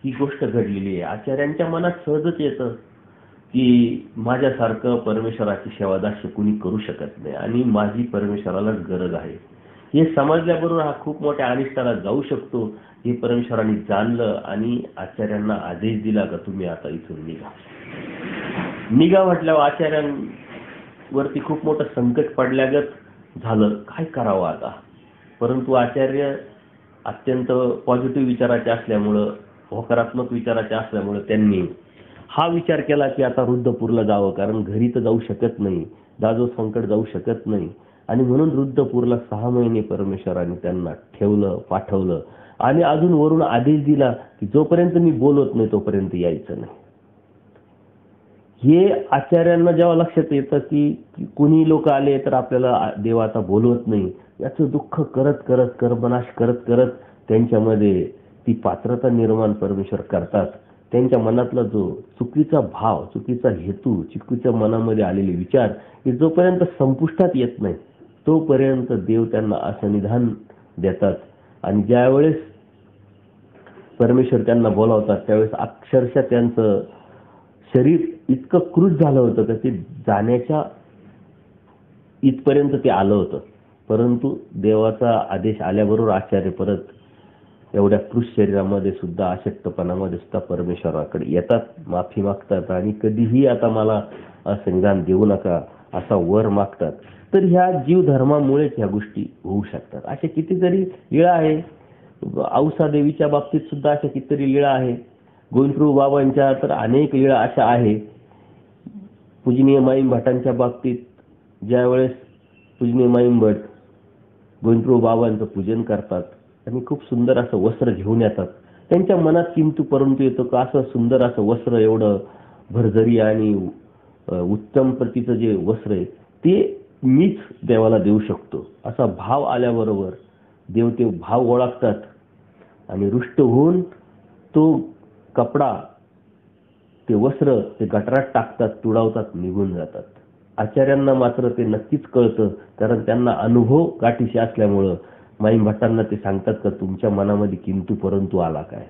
ही गोष्ट घडलेली आहे. आचार्यांच्या मनात सहजच येतं की माझ्यासारखं परमेश्वराची सेवादास्य कुणी करू शकत नाही आणि माझी परमेश्वरालाच गरज आहे. हे समजल्याबरोबर हा खूप मोठ्या अनिष्टाला जाऊ शकतो हे परमेश्वराने जाणलं आणि आचार्यांना आदेश दिला का तुम्ही आता इथून निघा म्हटल्यावर आचार्यांवरती खूप मोठं संकट पडल्यागत झालं, काय करावं आता. परंतु आचार्य अत्यंत पॉझिटिव्ह विचाराचे असल्यामुळं, होकारात्मक विचाराचे असल्यामुळं त्यांनी हा विचार केला की आता रुद्रपूरला जावं, कारण घरी तर जाऊ शकत नाही, दाजो संकट जाऊ शकत नाही. आणि म्हणून रुद्रपूरला 6 महिने परमेश्वराने त्यांना ठेवलं, पाठवलं. आणि अजून वरून आदेश दिला की जोपर्यंत मी बोलवत नाही तोपर्यंत यायचं नाही. हे आचार्यांना जेव्हा लक्षात येतं की कुणी लोक आले तर आपल्याला देव आता बोलवत नाही, याचं दुःख करत करत, कर्मनाश करत करत त्यांच्यामध्ये ती पात्रता निर्माण परमेश्वर करतात. त्यांच्या मनातला जो चुकीचा भाव, चुकीचा हेतू, चुकीच्या मनामध्ये आलेले विचार हे जोपर्यंत संपुष्टात येत नाही तोपर्यंत देव त्यांना असं निधान देतात. आणि ज्यावेळेस परमेश्वर त्यांना बोलावतात त्यावेळेस अक्षरशः त्यांचं शरीर इतकं क्रूश झालं होतं की ते जाण्याच्या इथपर्यंत ते आलं होतं. परंतु देवाचा आदेश आल्याबरोबर आचार्य परत एवढ्या क्रूश शरीरामध्ये सुद्धा, अशक्तपणामध्ये सुद्धा परमेश्वराकडे येतात, माफी मागतात आणि कधीही आता मला संविधान देऊ नका असा वर मागतात. तर ह्या जीवधर्मामुळेच ह्या गोष्टी होऊ शकतात. अशा कितीतरी लीळा आहे. औसा देवीच्या बाबतीत सुद्धा अशा कितीतरी लीळा आहे. गोविंदप्रभू बाबांच्या तर अनेक लीळा अशा आहे. पूजनीय माईम भटांच्या बाबतीत ज्यावेळेस पूजनीय माईम भट गोविंदप्रभू बाबांचं पूजन करतात आणि खूप सुंदर असं वस्त्र घेऊन येतात, त्यांच्या मनात किंतु परंतु येतो का असं सुंदर असं वस्त्र, एवढं भरजरी आणि उत्तम प्रतीचं जे वस्त्र आहे ते मीच देवाला देऊ शकतो असा भाव आल्याबरोबर देव ते भाव ओळखतात आणि रुष्ट होऊन तो कपडा, ते वस्त्र ते गटारात टाकतात, तुडवतात, निघून जातात. आचार्यांना मात्र ते नक्कीच कळतं, कारण त्यांना अनुभव गाठीशी असल्यामुळं माईम भट्टांना ते सांगतात का तुमच्या मनामध्ये किंतु परंतु आला काय.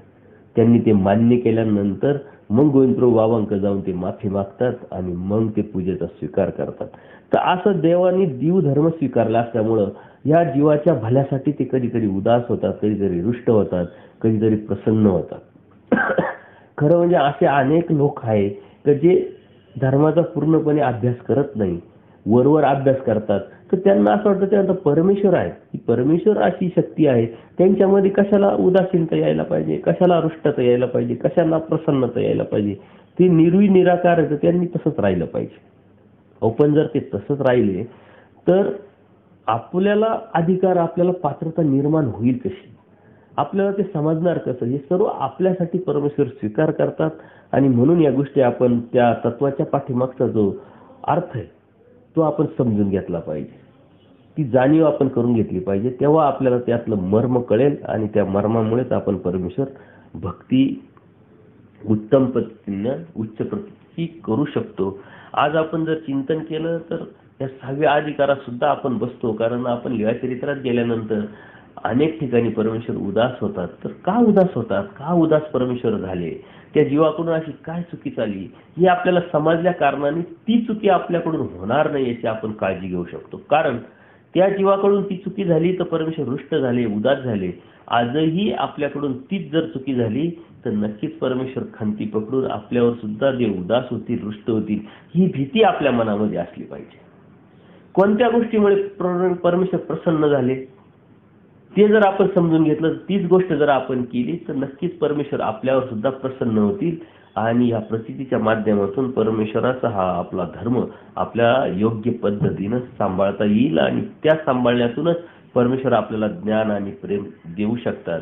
त्यांनी ते मान्य केल्यानंतर मग गोविंदप्रभू बाबांकडे जाऊन ते माफी मागतात आणि मग ते पूजेचा स्वीकार करतात. तर असं देवानी जीव धर्म स्वीकारला असल्यामुळं या जीवाच्या भल्यासाठी ते कधी कधी उदास होतात, कधीतरी रुष्ट होतात, कधीतरी प्रसन्न होतात. खरं म्हणजे असे अनेक लोक आहे की जे धर्माचा पूर्णपणे अभ्यास करत नाही, वरवर अभ्यास करतात. तर त्यांना असं वाटतं ते आता परमेश्वर आहे, की परमेश्वर अशी शक्ती आहे, त्यांच्यामध्ये कशाला उदासीनता यायला पाहिजे, कशाला रुष्टता यायला पाहिजे, कशाला प्रसन्नता यायला पाहिजे. ते निर्वी निराकार आहे, तर त्यांनी तसंच राहिलं पाहिजे. पण जर ते तसंच राहिले तर आपल्याला अधिकार, आपल्याला पात्रता निर्माण होईल कशी, आपल्याला ते समजणार कसं. हे सर्व आपल्यासाठी परमेश्वर स्वीकार करतात आणि म्हणून या गोष्टी आपण त्या तत्वाच्या पाठीमागचा जो अर्थ आहे तो आपण समजून घेतला पाहिजे, ती जाणीव आपण करून घेतली पाहिजे. तेव्हा आपल्याला त्यातलं मर्म कळेल आणि त्या मर्मामुळेच आपण परमेश्वर भक्ती उत्तम पद्धतीनं, उच्च पद्धती करू शकतो. आज आपण जर चिंतन केलं तर या 6व्या अधिकारात सुद्धा आपण बसतो, कारण आपण लीळाचरित्रात गेल्यानंतर अनेक ठिकाणी परमेश्वर उदास होतात. तर का उदास होतात, का उदास परमेश्वर झाले, त्या जीवाकडून अशी काय चुकी झाली, ही आपल्याला समजल्या कारणाने ती चुकी आपल्याकडून होणार नाही याची आपण काळजी घेऊ शकतो. कारण त्या जीवाकडून ती चुकी झाली तर परमेश्वर रुष्ट झाले, उदास झाले. आजही आपल्याकडून तीच जर चुकी झाली तर नक्कीच परमेश्वर खंती पकडून आपल्यावर सुद्धा जे उदास होतील, रुष्ट होतील, ही भीती आपल्या मनामध्ये असली पाहिजे. कोणत्या गोष्टीमुळे परमेश्वर प्रसन्न झाले ते जर आपण समजून घेतलं, तीच गोष्ट जर आपण केली तर नक्कीच परमेश्वर आपल्यावर सुद्धा प्रसन्न होतील आणि या प्रचितीच्या माध्यमातून परमेश्वराचा हा आपला धर्म आपल्या योग्य पद्धतीनं सांभाळता येईल आणि त्या सांभाळण्यातूनच परमेश्वर आपल्याला ज्ञान आणि प्रेम देऊ शकतात.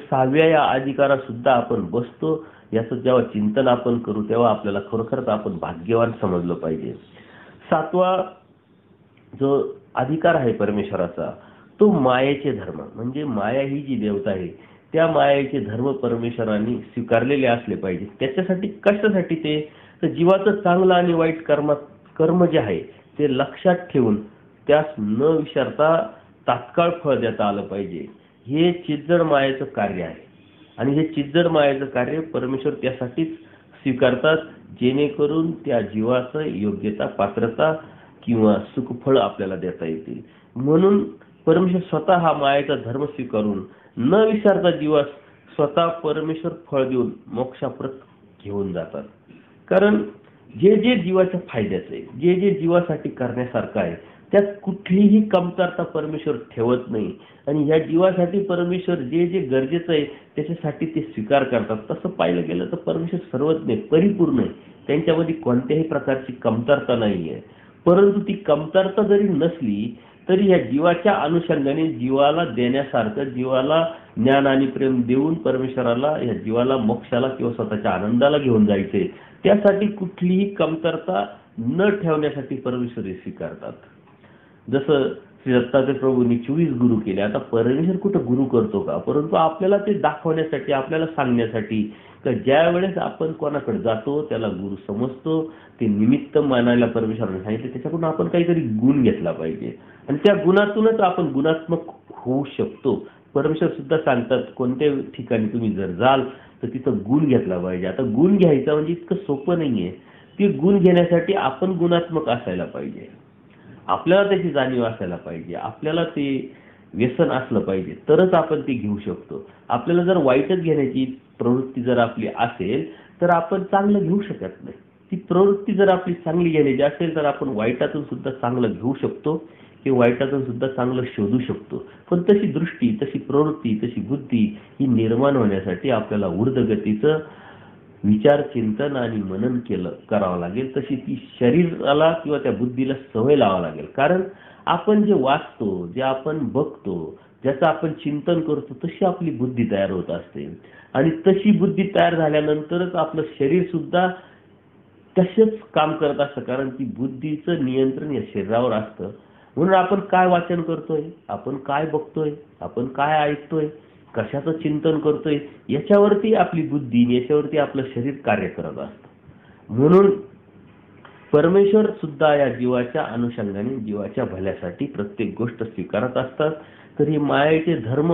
6व्या या अधिकारात सुद्धा आपण बसतो. याचं जेव्हा चिंतन आपण करू तेव्हा आपल्याला खरोखरच आपण भाग्यवान समजलं पाहिजे. 7वा जो अधिकार आहे परमेश्वराचा तो मायेचे धर्म, म्हणजे माया ही जी देवता आहे त्या मायेचे धर्म परमेश्वरांनी स्वीकारलेले असले पाहिजे. त्याच्यासाठी कशासाठी ते तर जीवाचं चांगलं आणि वाईट कर्म जे आहे ते लक्षात ठेवून त्यास न विचारता तात्काळ फळ देता आलं पाहिजे. हे चिज्जड मायेचं कार्य आहे आणि हे चिज्जड मायेचं कार्य परमेश्वर त्यासाठीच स्वीकारतात जेणेकरून त्या जीवाचं योग्यता, पात्रता किंवा सुखफळ आपल्याला देता येतील. म्हणून परमेश्वर स्वतः हा मायेचा धर्म स्वीकारून न विचारता जीवास स्वतः परमेश्वर फळ देऊन मोक्षाप्रत घेऊन जातात. कारण जे जे जीवाच्या फायद्याचं आहे, जे जे जीवासाठी करण्यासारखं आहे त्यात कुठलीही कमतरता परमेश्वर ठेवत नाही आणि ह्या जीवासाठी परमेश्वर जे जे गरजेचं आहे त्याच्यासाठी ते स्वीकार करतात. तसं पाहिलं गेलं तर परमेश्वर सर्वज्ञ आहे, परिपूर्ण आहे, त्यांच्यामध्ये कोणत्याही प्रकारची कमतरता नाही आहे. परंतु ती कमतरता जरी नसली तरी ह्या जीवाच्या अनुषंगाने जीवाला देण्यासारखं, जीवाला ज्ञान आणि प्रेम देऊन परमेश्वराला या जीवाला मोक्षाला किंवा स्वतःच्या आनंदाला घेऊन जायचे, त्यासाठी कुठलीही कमतरता न ठेवण्यासाठी परमेश्वर हे स्वीकारतात. जसं श्री दत्तात्रय प्रभूंनी 24 गुरु केले. आता परमेश्वर कुठं गुरु करतो का, परंतु आपल्याला ते दाखवण्यासाठी, आपल्याला सांगण्यासाठी का ज्या वेळेस आपण कोणाकडे जातो त्याला गुरु समजतो, ते निमित्त मानायला परमेश्वराने सांगितले, त्याच्याकडून आपण काहीतरी गुण घेतला पाहिजे आणि त्या गुणातूनच आपण गुणात्मक होऊ शकतो. परमेश्वर सुद्धा सांगतात कोणत्या ठिकाणी तुम्ही जर जाल तर तिथं गुण घेतला पाहिजे. आता गुण घ्यायचा म्हणजे इतकं सोपं नाहीये. ते गुण घेण्यासाठी आपण गुणात्मक असायला पाहिजे, आपल्याला त्याची जाणीव असायला पाहिजे, आपल्याला ते व्यसन असलं पाहिजे, तरच आपण ते घेऊ शकतो. आपल्याला जर वाईटच घेण्याची प्रवृत्ती जर आपली असेल तर आपण चांगलं घेऊ शकत नाही. ती प्रवृत्ती जर आपली चांगली घेण्याची असेल तर आपण वाईटातून सुद्धा चांगलं घेऊ शकतो किंवा वाईटातून सुद्धा चांगलं शोधू शकतो. पण तशी दृष्टी, तशी प्रवृत्ती, तशी बुद्धी ही निर्माण होण्यासाठी आपल्याला ऊर्ध्वगतीचं विचार, चिंतन आणि मनन करावं लागेल. तशी ती शरीराला किंवा त्या बुद्धीला सवय लावावं लागेल. कारण आपण जे वाचतो, जे आपण बघतो, ज्याचं आपण चिंतन करतो, तशी आपली बुद्धी तयार होत असते आणि तशी बुद्धी तयार झाल्यानंतरच आपलं शरीर सुद्धा तसंच काम करत असतं. कारण ती बुद्धीचं नियंत्रण या शरीरावर असतं. म्हणून आपण काय वाचन करतोय, आपण काय बघतोय, आपण काय ऐकतोय, कशाचं चिंतन करतोय, याच्यावरती आपली बुद्धी, याच्यावरती आपलं शरीर कार्य करत असतं. म्हणून परमेश्वर सुद्धा या जीवाच्या अनुषंगाने, जीवाच्या भल्यासाठी प्रत्येक गोष्ट स्वीकारत असतात. तर ही मायेचे धर्म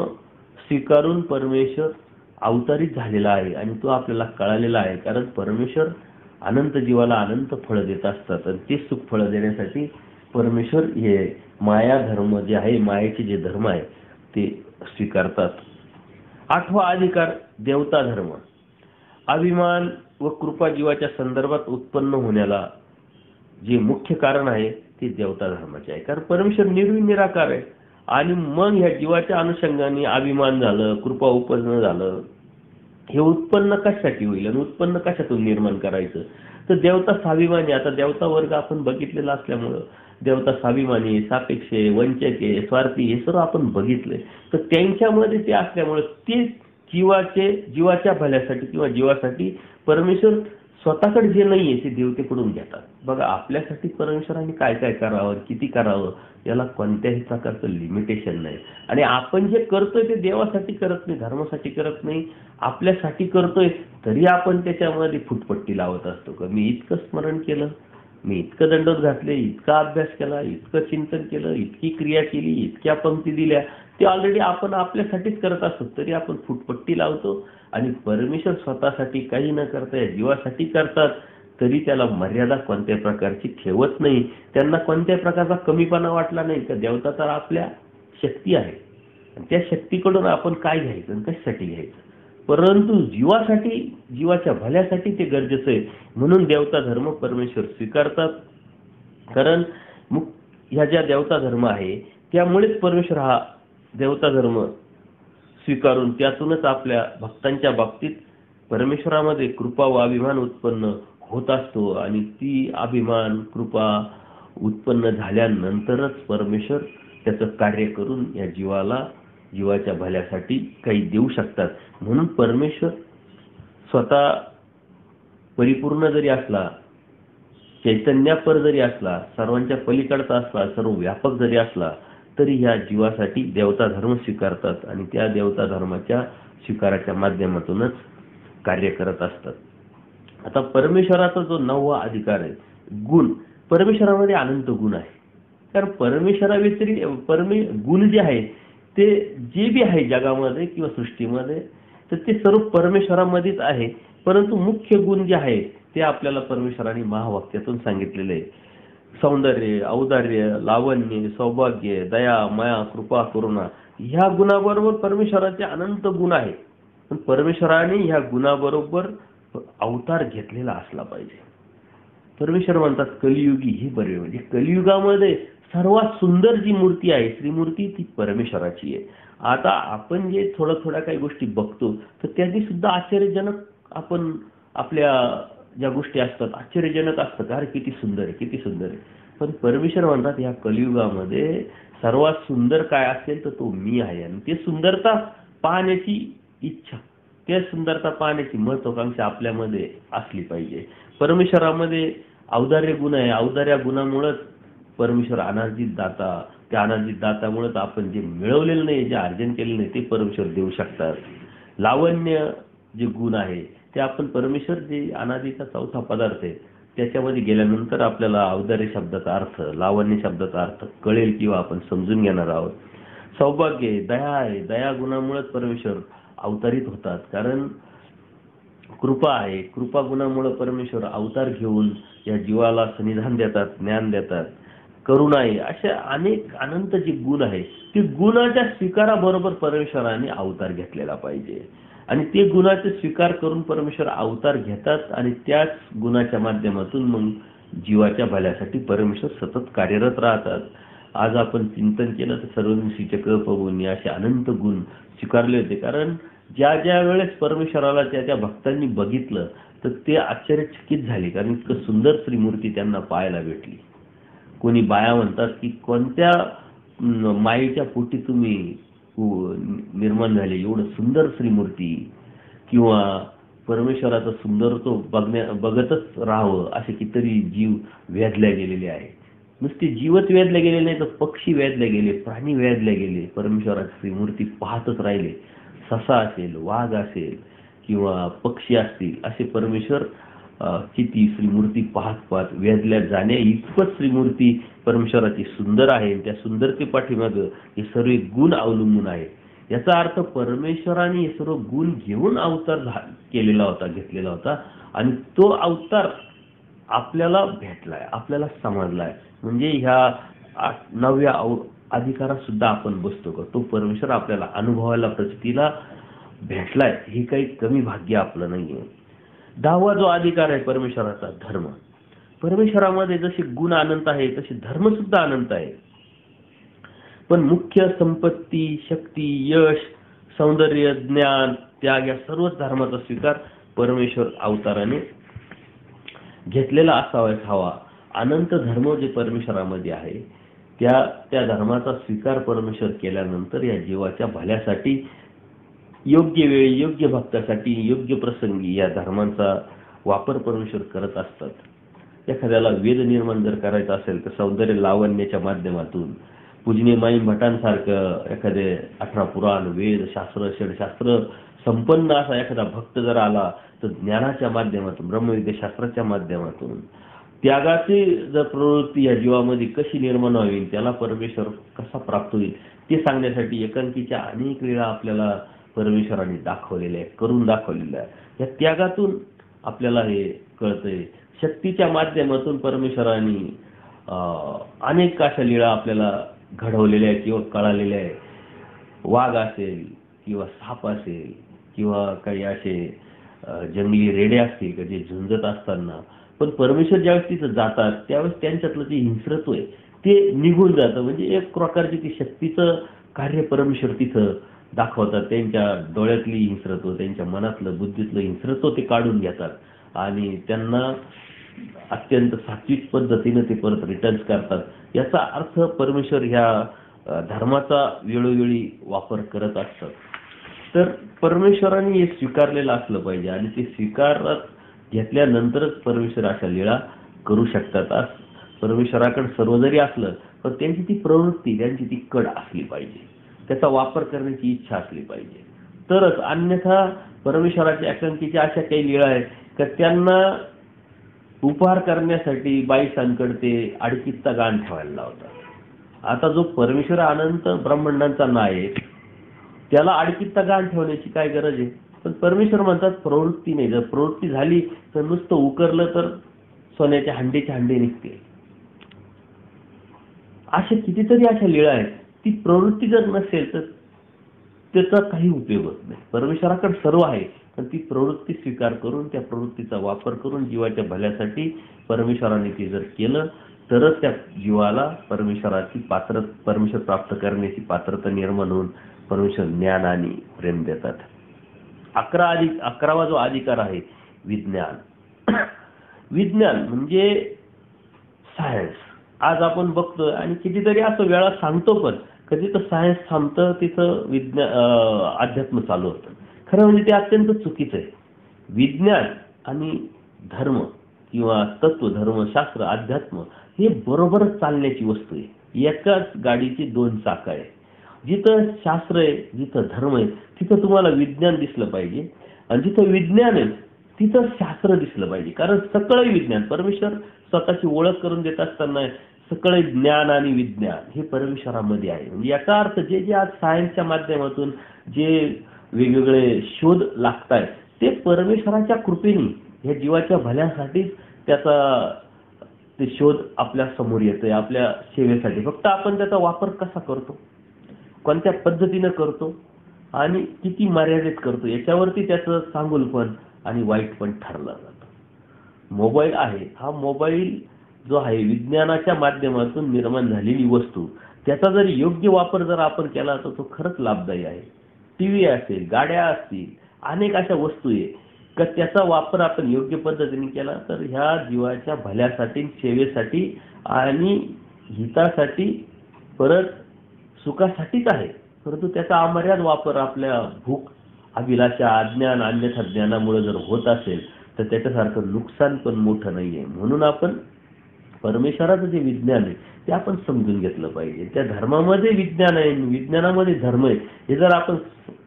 स्वीकारून परमेश्वर अवतारित झालेला आहे आणि तो आपल्याला कळालेला आहे. कारण परमेश्वर अनंत जीवाला अनंत फळं देत असतात आणि ते सुख फळं देण्यासाठी परमेश्वर हे माया धर्म जे आहे, मायेचे जे धर्म आहे ते स्वीकारतात. 8वा अधिकार देवता धर्म. अभिमान व कृपा जीवाच्या संदर्भात उत्पन्न होण्याला जे मुख्य कारण आहे ते देवता धर्माचे आहे. कारण परमेश्वर निर्विण निराकार आहे आणि मग ह्या जीवाच्या अनुषंगाने अभिमान झालं, कृपा उत्पन्न झालं, हे उत्पन्न कशासाठी होईल आणि उत्पन्न कशातून निर्माण करायचं, तर देवता स्वाभिमानी. आता देवता वर्ग आपण बघितलेला असल्यामुळं देवता स्वाभिमानी, सापेक्ष, वंचक, स्वार्थी हे सर्व आपण बघितले. तर त्यांच्यामध्ये ते असल्यामुळे ते जीवाच्या भल्यासाठी किंवा जीवासाठी परमेश्वर स्वतःकडे जे नाहीये ते देवतेकडून घेतात. बघा, आपल्यासाठी परमेश्वराने काय काय करावं, किती करावं, याला कोणत्याही प्रकारचं लिमिटेशन नाही. आणि आपण जे करतोय ते देवासाठी करत नाही, धर्मासाठी करत नाही, आपल्यासाठी करतोय. तरी आपण त्याच्यामध्ये फुटपट्टी लावत असतो का मी इतकं स्मरण केलं, मी इतकं दंडोत घातले, इतका अभ्यास केला, इतकं चिंतन केलं, इतकी क्रिया केली, इतक्या पंक्ती दिल्या, ते ऑलरेडी आपण आपल्यासाठीच करत असतो. तरी आपण फुटपट्टी लावतो आणि परमेश्वर स्वतःसाठी काही न करता या जीवासाठी करतात. तरी त्याला मर्यादा कोणत्याही प्रकारची ठेवत नाही. त्यांना कोणत्याही प्रकारचा कमीपणा वाटला नाही का देवता तर आपल्या शक्ती आहे आणि त्या शक्तीकडून आपण काय घ्यायचं आणि कशासाठी घ्यायचं, परंतु जीवासाठी, जीवाच्या भल्यासाठी ते गरजेचं आहे. म्हणून देवता धर्म परमेश्वर स्वीकारतात. कारण ह्या ज्या देवता धर्म आहे त्यामुळेच परमेश्वर हा देवता धर्म स्वीकारून त्यातूनच आपल्या भक्तांच्या बाबतीत परमेश्वरामध्ये कृपा व अभिमान उत्पन्न होत असतो आणि ती अभिमान, कृपा उत्पन्न झाल्यानंतरच परमेश्वर त्याचं कार्य करून या जीवाच्या भल्यासाठी काही देऊ शकतात. म्हणून परमेश्वर स्वतः परिपूर्ण जरी असला, चैतन्यापर जरी असला, सर्वांच्या पलीकडचा असला, सर्व व्यापक जरी असला, तरी ह्या जीवासाठी देवता धर्म स्वीकारतात आणि त्या देवता धर्माच्या स्वीकाराच्या माध्यमातूनच कार्य करत असतात. आता परमेश्वराचा जो 9वा अधिकार आहे गुण. परमेश्वरामध्ये अनंत गुण आहे. कारण परमेश्वराव्यतिरिक्त गुण जे आहे ते जे बी आहे जगामध्ये किंवा सृष्टीमध्ये तर ते सर्व परमेश्वरामध्येच आहे. परंतु मुख्य गुण जे आहे ते आपल्याला परमेश्वराने महावाक्यातून सांगितलेले आहे. सौंदर्य, औदार्य, लावण्य, सौभाग्य, दया, माया, कृपा, करुणा, ह्या गुणाबरोबर परमेश्वराचे अनंत गुण आहेत. पण परमेश्वराने ह्या गुणाबरोबर अवतार घेतलेला असला पाहिजे. परमेश्वर म्हणतात कलियुगी ही बरे. म्हणजे कलियुगामध्ये सर्वात सुंदर जी मूर्ती आहे श्रीमूर्ती ती परमेश्वराची आहे. आता आपण जे थोड्या काही गोष्टी बघतो तर त्यांनी सुद्धा आश्चर्यजनक आपण आपल्या ज्या गोष्टी असतात आश्चर्यजनक असतात, अरे किती सुंदर आहे किती सुंदर आहे. पण परमेश्वर म्हणतात या कलियुगामध्ये सर्वात सुंदर काय असेल तर तो मी आहे. आणि ते सुंदरता पाहण्याची इच्छा, त्या सुंदरता पाहण्याची महत्वाकांक्षा आपल्यामध्ये असली पाहिजे. परमेश्वरामध्ये औदार्य गुण आहे. औदार्य गुणामुळेच परमेश्वर अनार्जित दाता, त्या अनार्जित दातामुळेच आपण जे मिळवलेलं नाही, जे अर्जन केलेलं नाही ते परमेश्वर देऊ शकतात. लावण्य जे गुण आहे ते आपण परमेश्वर जे अनादीचा चौथा पदार्थ आहे त्याच्यामध्ये गेल्यानंतर आपल्याला औदार्य शब्दाचा अर्थ, लावण्य शब्दाचा अर्थ कळेल किंवा आपण समजून घेणार आहोत. सौभाग्य आहे, दया आहे. दया गुणामुळेच परमेश्वर अवतारित होतात. कारण कृपा आहे, कृपा गुणामुळे परमेश्वर अवतार घेऊन या जीवाला सन्निधान देतात, ज्ञान देतात. करुणा आहे. अशा अनेक अनंत जे गुण आहेत ते गुणाच्या स्वीकाराबरोबर परमेश्वराने अवतार घेतलेला पाहिजे. आणि ते गुणाचे स्वीकार करून परमेश्वर अवतार घेतात आणि त्याच गुणाच्या माध्यमातून मग जीवाच्या भल्यासाठी परमेश्वर सतत कार्यरत राहतात. आज आपण चिंतन केलं तर सर्वनिशीचक पवनी असे अनंत गुण स्वीकारले होते. कारण ज्या ज्या वेळेस परमेश्वराला त्या त्या भक्तांनी बघितलं तर ते आश्चर्यचकित झाले, कारण इतकं सुंदर श्रीमूर्ती त्यांना पाहायला भेटली. कोणी बाया म्हणतात की कोणत्या मायेच्या पोटी तुम्ही निर्माण झाले, एवढं सुंदर श्रीमूर्ती, किंवा परमेश्वराचा सुंदर तो बघतच राहावं असे कितीतरी जीव वेधल्या गेलेले आहे. नुसते जीवच वेधले गेले नाही तर पक्षी वेधले गेले, प्राणी वेधले गेले, परमेश्वराची श्रीमूर्ती पाहतच राहिले. ससा असेल, वाघ असेल किंवा पक्षी असतील असे परमेश्वर किती श्रीमूर्ती पाहत पाहत वेधल्या जाण्या इतपत श्रीमूर्ती परमेश्वराची सुंदर आहे. त्या सुंदरते पाठीमागं हे सर्व गुण अवलंबून आहे. याचा अर्थ परमेश्वराने हे सर्व गुण घेऊन अवतार केलेला होता, घेतलेला होता. आणि तो अवतार आपल्याला भेटलाय, आपल्याला समजलाय. म्हणजे ह्या 9व्या अधिकारात सुद्धा आपण बसतो का, तो परमेश्वर आपल्याला अनुभवायला प्रचितीला भेटलाय. हे काही कमी भाग्य आपलं नाहीये. 10वा जो अधिकार आहे परमेश्वराचा धर्म. परमेश्वरामध्ये जसे गुण अनंत आहे तसे धर्म सुद्धा अनंत आहे. पण मुख्य संपत्ती, शक्ती, यश, सौंदर्य, ज्ञान, त्याग या सर्वच धर्माचा स्वीकार परमेश्वर अवताराने घेतलेला असावाच हवा. अनंत धर्म जे परमेश्वरामध्ये आहे त्या धर्माचा स्वीकार परमेश्वर केल्यानंतर या जीवाच्या भल्यासाठी योग्य वेळी, योग्य भक्तासाठी, योग्य प्रसंगी या धर्मांचा वापर परमेश्वर करत असतात. एखाद्याला वेद निर्माण जर करायचं असेल तर सौंदर्य लावण्याच्या माध्यमातून, पूजनीय माई भटांसारखं एखादे 18 पुराण, वेद, शास्त्र, षडशास्त्र संपन्न असा एखादा भक्त जर आला तर ज्ञानाच्या माध्यमातून, ब्रह्मविद्या शास्त्राच्या माध्यमातून, त्यागाची जर प्रवृत्ती या जीवामध्ये कशी निर्माण व्हावी, त्याला परमेश्वर कसा प्राप्त होईल ते सांगण्यासाठी एकांकीच्या अनेक वेळा आपल्याला परमेश्वराने दाखवलेले आहे, करून दाखवलेलं आहे. या त्यागातून आपल्याला हे कळतंय. शक्तीच्या माध्यमातून परमेश्वराने अनेक अशा लीळा आपल्याला घडवलेल्या आहेत किंवा कळालेल्या आहे. वाघ असेल किंवा साप असेल किंवा काही असे जंगली रेडे असतील का जे झुंजत असताना, पण परमेश्वर ज्यावेळेस तिथं जातात त्यावेळेस त्यांच्यातलं जे हिंस्रत्व आहे ते निघून जातं. म्हणजे एक प्रकारची ती शक्तीचं कार्य परमेश्वर तिथं दाखवतात. त्यांच्या डोळ्यातली हिंस्रत्व, त्यांच्या मनातलं, बुद्धीतलं हिंस्रत्व ते काढून घेतात आणि त्यांना अत्यंत सात्विक पद्धतीने ते परत रिटर्न्स करतात. याचा अर्थ परमेश्वर ह्या धर्माचा वेळोवेळी वापर करत असतात. तर परमेश्वराने हे स्वीकारलेलं असलं पाहिजे आणि ते स्वीकारत घेतल्यानंतरच परमेश्वर अशा लीळा करू शकतात. परमेश्वराकडे सर्व जरी असलं पण त्यांची ती प्रवृत्ती, त्यांची ती कड असली पाहिजे, त्याचा वापर करण्याची इच्छा असली पाहिजे तरच. अन्यथा परमेश्वराच्या एकांकीच्या अशा काही लीळा आहेत का त्यांना उपहार करण्यासाठी बाईसांकडे ते आडकित्ता गाण ठेवायला लावतात. आता जो परमेश्वर अनंत ब्रह्मांडांचा नाय आहे त्याला आडकित्ता गाण ठेवण्याची काय गरज आहे. पण परमेश्वर म्हणतात प्रवृत्ती नाही. जर प्रवृत्ती झाली तर नुसतं उकरलं तर सोन्याच्या हंडेचे हंडे निघते. अशा कितीतरी अशा लीळा आहेत. ती प्रवृत्ती जर नसेल तर त्याचा काही उपयोग होत नाही. परमेश्वराकडे सर्व आहे, पण ती प्रवृत्ती स्वीकार करून त्या प्रवृत्तीचा वापर करून जीवाच्या भल्यासाठी परमेश्वराने ते जर केलं तरच त्या जीवाला परमेश्वर प्राप्त करण्याची पात्रता निर्माण होऊन परमेश्वर ज्ञान आणि प्रेम देतात. 11वा जो अधिकार आहे विज्ञान. विज्ञान म्हणजे सायन्स. आज आपण बघतोय आणि कितीतरी असं वेळा सांगतो, पण कधी तर सायन्स थांबतं, तिथं अध्यात्म चालू होतं. खरं म्हणजे ते अत्यंत चुकीचं आहे. विज्ञान आणि धर्म किंवा तत्व, धर्मशास्त्र, अध्यात्म हे बरोबरच चालण्याची वस्तू आहे. एकाच गाडीची दोन चाकं आहे. जिथं शास्त्र आहे, जिथं धर्म आहे, तिथं तुम्हाला विज्ञान दिसलं पाहिजे, आणि जिथं विज्ञान आहे तिथं शास्त्र दिसलं पाहिजे. कारण सगळं विज्ञान, परमेश्वर स्वतःची ओळख करून देत असताना सगळे ज्ञान आणि विज्ञान हे परमेश्वरामध्ये आहे. म्हणजे याचा अर्थ जे आज सायन्सच्या माध्यमातून जे वेगवेगळे शोध लागतायत ते परमेश्वराच्या कृपेने ह्या जीवाच्या भल्यासाठीच ते शोध आपल्या समोर येतोय, आपल्या सेवेसाठी. फक्त आपण त्याचा वापर कसा करतो, कोणत्या पद्धतीनं करतो आणि किती मर्यादित करतो याच्यावरती त्याचं चांगुलपण आणि वाईटपण ठरलं जातं. मोबाईल आहे, हा मोबाईल जो आहे विज्ञानाच्या माध्यमातून निर्माण झालेली वस्तू, त्याचा जर योग्य वापर जर आपण केला तर तो खरंच लाभदायी आहे. टीव्ही असेल, गाड्या असतील, अनेक अशा वस्तू आहे का त्याचा वापर आपण योग्य पद्धतीने केला तर ह्या जीवाच्या भल्यासाठी, सेवेसाठी आणि हितासाठी, परत सुखासाठीच आहे. परंतु त्याचा अमर्याद वापर आपल्या भूक, अभिलाषा, अज्ञान, अन्यथा ज्ञानामुळे जर होत असेल तर त्याच्यासारखं नुकसान पण मोठं नाहीये. म्हणून आपण परमेश्वराचं जे विज्ञान आहे ते आपण समजून घेतलं पाहिजे. त्या धर्मामध्ये विज्ञान आहे, विज्ञानामध्ये धर्म आहे, हे जर आपण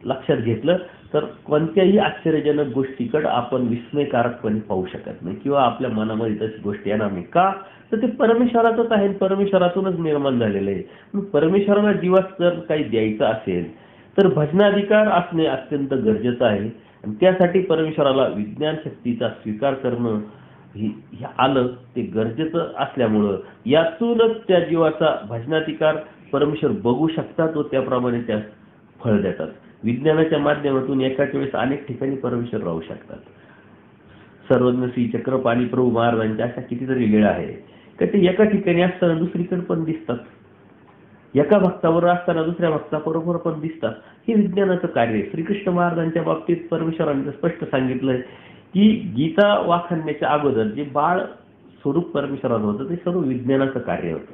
लक्षात घेतलं तर कोणत्याही आश्चर्यजनक गोष्टीकडे आपण विस्मयकारकपणे पाहू शकत नाही किंवा आपल्या मनामध्ये तशी गोष्ट येणार नाही. का तर ते परमेश्वराचंच आहे, परमेश्वरातूनच निर्माण झालेलं आहे. मग परमेश्वराला जीवास जर काही द्यायचं असेल तर भजनाधिकार असणे अत्यंत गरजेचं आहे. आणि त्यासाठी परमेश्वराला विज्ञान शक्तीचा स्वीकार करणं हे आलं ते गरजेचं असल्यामुळं यातूनच त्या जीवाचा भजनाधिकार परमेश्वर बघू शकतात व त्याप्रमाणे त्यास फळ देतात. विज्ञानाच्या माध्यमातून एकाच वेळेस अनेक ठिकाणी परमेश्वर राहू शकतात. सर्वज्ञ श्री चक्रपाणी प्रभू महाराजांच्या अशा कितीतरी लीळा आहे का ते एका ठिकाणी असताना दुसरीकडे पण दिसतात, एका भक्ताबरोबर असताना दुसऱ्या भक्ताबरोबर पण दिसतात. हे विज्ञानाचं कार्य आहे. श्रीकृष्ण महाराजांच्या बाबतीत परमेश्वरांनी स्पष्ट सांगितलंय की गीता वाखाणण्याच्या अगोदर जे बाळ स्वरूप परमेश्वराचं होतं ते सर्व विज्ञानाचं कार्य होतं.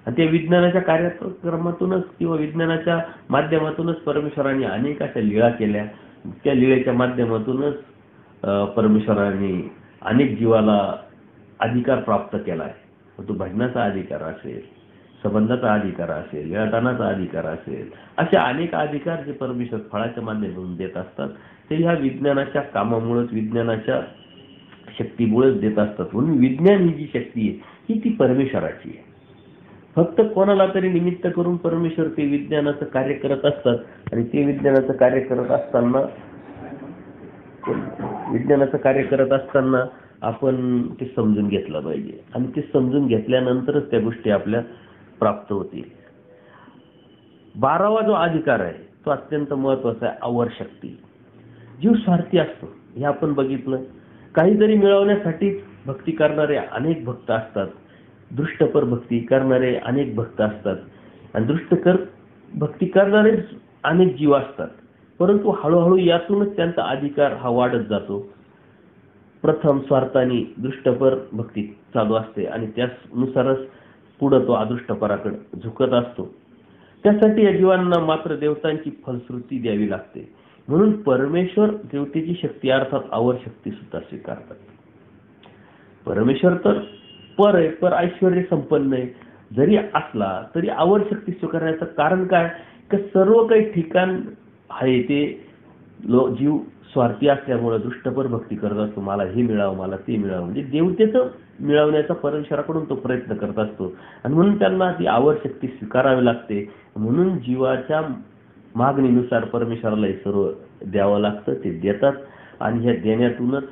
आणि त्या विज्ञानाच्या कार्यक्रमातूनच किंवा विज्ञानाच्या माध्यमातूनच परमेश्वरांनी अनेक अशा लीळा केल्या. त्या लीळेच्या माध्यमातूनच परमेश्वरांनी अनेक जीवाला अधिकार प्राप्त केला आहे. तो भजनाचा अधिकार असेल, संबंधाचा अधिकार असेल, वेळदानाचा अधिकार असेल, असे अनेक अधिकार जे परमेश्वर फळाच्या माध्यमातून देत असतात ते ह्या विज्ञानाच्या कामामुळेच, विज्ञानाच्या शक्तीमुळेच देत असतात. म्हणून विज्ञान ही जी शक्ती आहे ही ती परमेश्वराची आहे. फक्त कोणाला तरी निमित्त करून परमेश्वर ते विज्ञानाचं कार्य करत असतात. आणि ते विज्ञानाचं कार्य करत असताना आपण ते समजून घेतलं पाहिजे आणि ते समजून घेतल्यानंतरच त्या गोष्टी आपल्या प्राप्त होतील. 12वा जो अधिकार आहे तो अत्यंत महत्वाचा आहे, अवर शक्ती. जीव स्वार्थी असतो हे आपण बघितलं. काहीतरी मिळवण्यासाठी भक्ती करणारे अनेक भक्त असतात, दृष्टपर भक्ती करणारे अनेक भक्त असतात आणि दृष्टकर भक्ती करणारे अनेक जीव असतात. परंतु हळूहळू यातूनच त्यांचा अधिकार हा वाढत जातो. प्रथम स्वार्थाने दृष्टपर भक्ती चालू असते आणि त्यानुसारच पुढे तो अदृष्टपराकडे झुकत असतो. त्यासाठी या जीवांना मात्र देवतांची फलश्रुती द्यावी लागते. म्हणून परमेश्वर देवतेची शक्ती अर्थात अवर शक्ती सुद्धा स्वीकारतात. परमेश्वर तर पर आहे, पर ऐश्वर्य संपन्न आहे, जरी असला तरी अवर शक्ती स्वीकारण्याचं कारण काय की सर्व काही ठिकाण आहे ते जीव स्वार्थी असल्यामुळे दृष्टपर भक्ती करत असतो. मला हे मिळावं, मला ते मिळावं, म्हणजे देवतेचं मिळवण्याचा परमेश्वराकडून तो प्रयत्न करत असतो आणि म्हणून त्यांना ती अवर शक्ती स्वीकारावी लागते. म्हणून जीवाच्या मागणीनुसार परमेश्वराला हे सर्व द्यावं लागतं, ते देतात आणि ह्या देण्यातूनच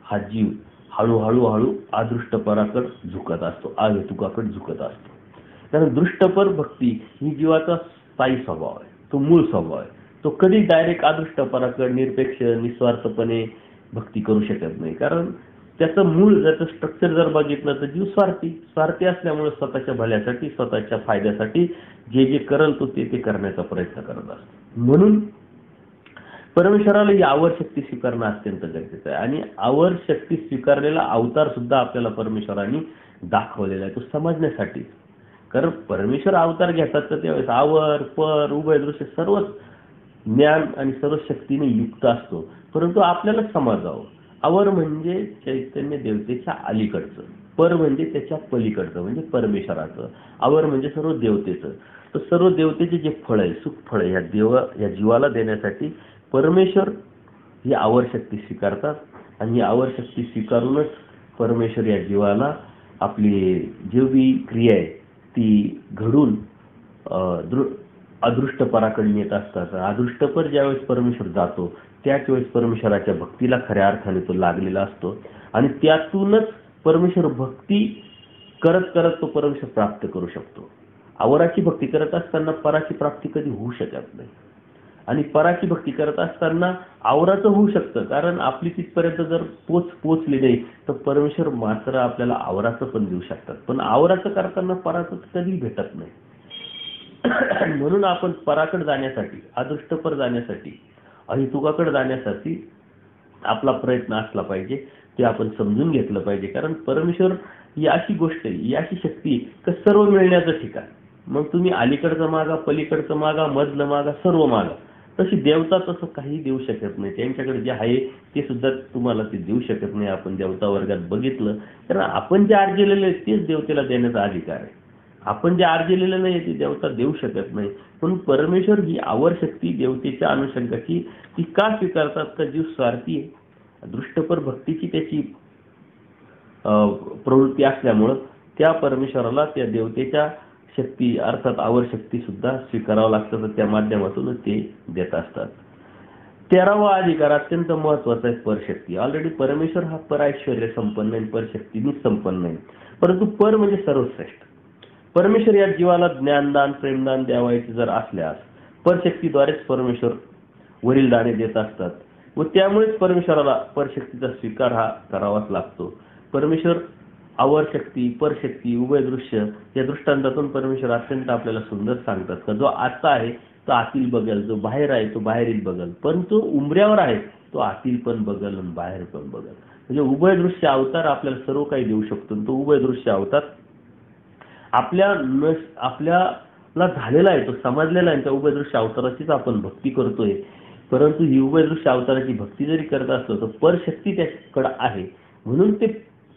हा जीव हळूहळू अदृष्टपराकडे झुकत असतो, अहेतुकाकडे झुकत असतो. कारण दृष्टपर भक्ती ही जीवाचा स्थायी स्वभाव आहे, तो मूळ स्वभाव आहे. तो कधी डायरेक्ट अदृष्टपणाकडे निरपेक्ष निस्वार्थपणे भक्ती करू शकत नाही. कारण त्याचं मूळ त्याचं स्ट्रक्चर जर बघितलं तर जीव स्वार्थी असल्यामुळे स्वतःच्या भल्यासाठी स्वतःच्या फायद्यासाठी जे जे करल तो ते करण्याचा प्रयत्न करत असतो. म्हणून परमेश्वराला ही आवर शक्ती स्वीकारणं अत्यंत गरजेचं आहे. आणि आवर शक्ती स्वीकारलेला अवतार सुद्धा आपल्याला परमेश्वराने दाखवलेला आहे, तो समजण्यासाठी. कारण परमेश्वर अवतार घेतात तर त्यावेळेस आवर पर उभय दृश्य सर्वच ज्ञान आणि सर्व शक्तीने युक्त असतो, परंतु आपल्याला समजावं. आवर म्हणजे चैतन्य देवतेच्या अलीकडचं, पर म्हणजे त्याच्या पलीकडचं म्हणजे परमेश्वराचं, आवर म्हणजे सर्व देवतेचं. तर सर्व देवतेचे जे फळ आहे सुख फळ या जीवाला देण्यासाठी परमेश्वर ही आवर शक्ती स्वीकारतात. आणि ही आवर शक्ती स्वीकारूनच परमेश्वर या जीवाला आपली जीवी क्रिया आहे ती घडून अदृष्टपराकडे नेत असतात. अदृष्टपर ज्यावेळेस परमेश्वर जातो त्याच वेळेस परमेश्वराच्या भक्तीला खऱ्या अर्थाने तो लागलेला असतो. आणि त्यातूनच परमेश्वर भक्ती करत करत तो परमेश्वर प्राप्त करू शकतो. आवराची भक्ती करत असताना पराची प्राप्ती कधी होऊ शकत नाही. आणि पराची भक्ती करत असताना आवराचं होऊ शकतं, कारण आपली तिथपर्यंत जर पोचली नाही तर परमेश्वर मात्र आपल्याला आवराचं पण देऊ शकतात. पण आवराचं करताना पराचं कधी भेटत नाही. म्हणून आपण पराकडे जाण्यासाठी अदृष्टपर जाण्यासाठी अहितुकाकडे जाण्यासाठी आपला प्रयत्न असला पाहिजे. ते आपण समजून घेतलं पाहिजे. कारण परमेश्वर ही अशी गोष्ट आहे, ही अशी शक्ती की सर्व मिळण्याचं ठिकाण. मग तुम्ही अलीकडचं मागा, पलीकडचं मागा, मधलं मागा, सर्व मागा. तशी देवता तसं काही देऊ शकत नाही. त्यांच्याकडे जे आहे ते सुद्धा तुम्हाला ते देऊ शकत नाही. आपण देवता वर्गात बघितलं तर आपण जे अर्जिलेलं आहे तेच देवतेला देण्याचा अधिकार आहे. आपण जे अर्जिलेलं नाही ते देवता देऊ शकत नाही. पण परमेश्वर ही आवर शक्ती देवतेच्या अनुषंगाची ती का स्वीकारतात का जीव स्वार्थी आहे. दृष्टपर भक्तीची त्याची प्रवृत्ती असल्यामुळं त्या परमेश्वराला त्या देवतेच्या शक्ती अर्थात आवर शक्ती सुद्धा स्वीकारावं लागतं. तर त्या माध्यमातून ते देत असतात. 13वा अधिकार अत्यंत महत्वाचा आहे, परशक्ती. ऑलरेडी परमेश्वर हा परऐश्वर्य संपन्न आहे, परशक्तीने संपन्न आहे. परंतु पर म्हणजे सर्वश्रेष्ठ. परमेश्वर या जीवाला ज्ञानदान प्रेमदान द्यावायचे जर असल्यास परशक्तीद्वारेच परमेश्वर वरील दाने देत असतात व त्यामुळेच परमेश्वराला परशक्तीचा स्वीकार हा करावाच लागतो. परमेश्वर आवर शक्ती परशक्ती उभय दृश्य या दृष्टांतातून परमेश्वर अत्यंत आपल्याला सुंदर सांगतात का जो आतला आहे तो आतील बघेल, जो बाहेर आहे तो बाहेरील बघेल, पण जो उंबऱ्यावर आहे तो आतील पण बघेल आणि बाहेर पण बघेल. म्हणजे उभय दृश्य अवतार आपल्याला सर्व काही देऊ शकतो. तो उभय दृश्य अवतार आपल्याला झालेला आहे, तो समजलेला आहे. त्या उभय दृश्य अवताराचीच आपण भक्ती करतोय. परंतु ही उभय दृश्य अवताराची भक्ती जरी करत असलो तर परशक्ती त्याच्याकडे आहे. म्हणून ते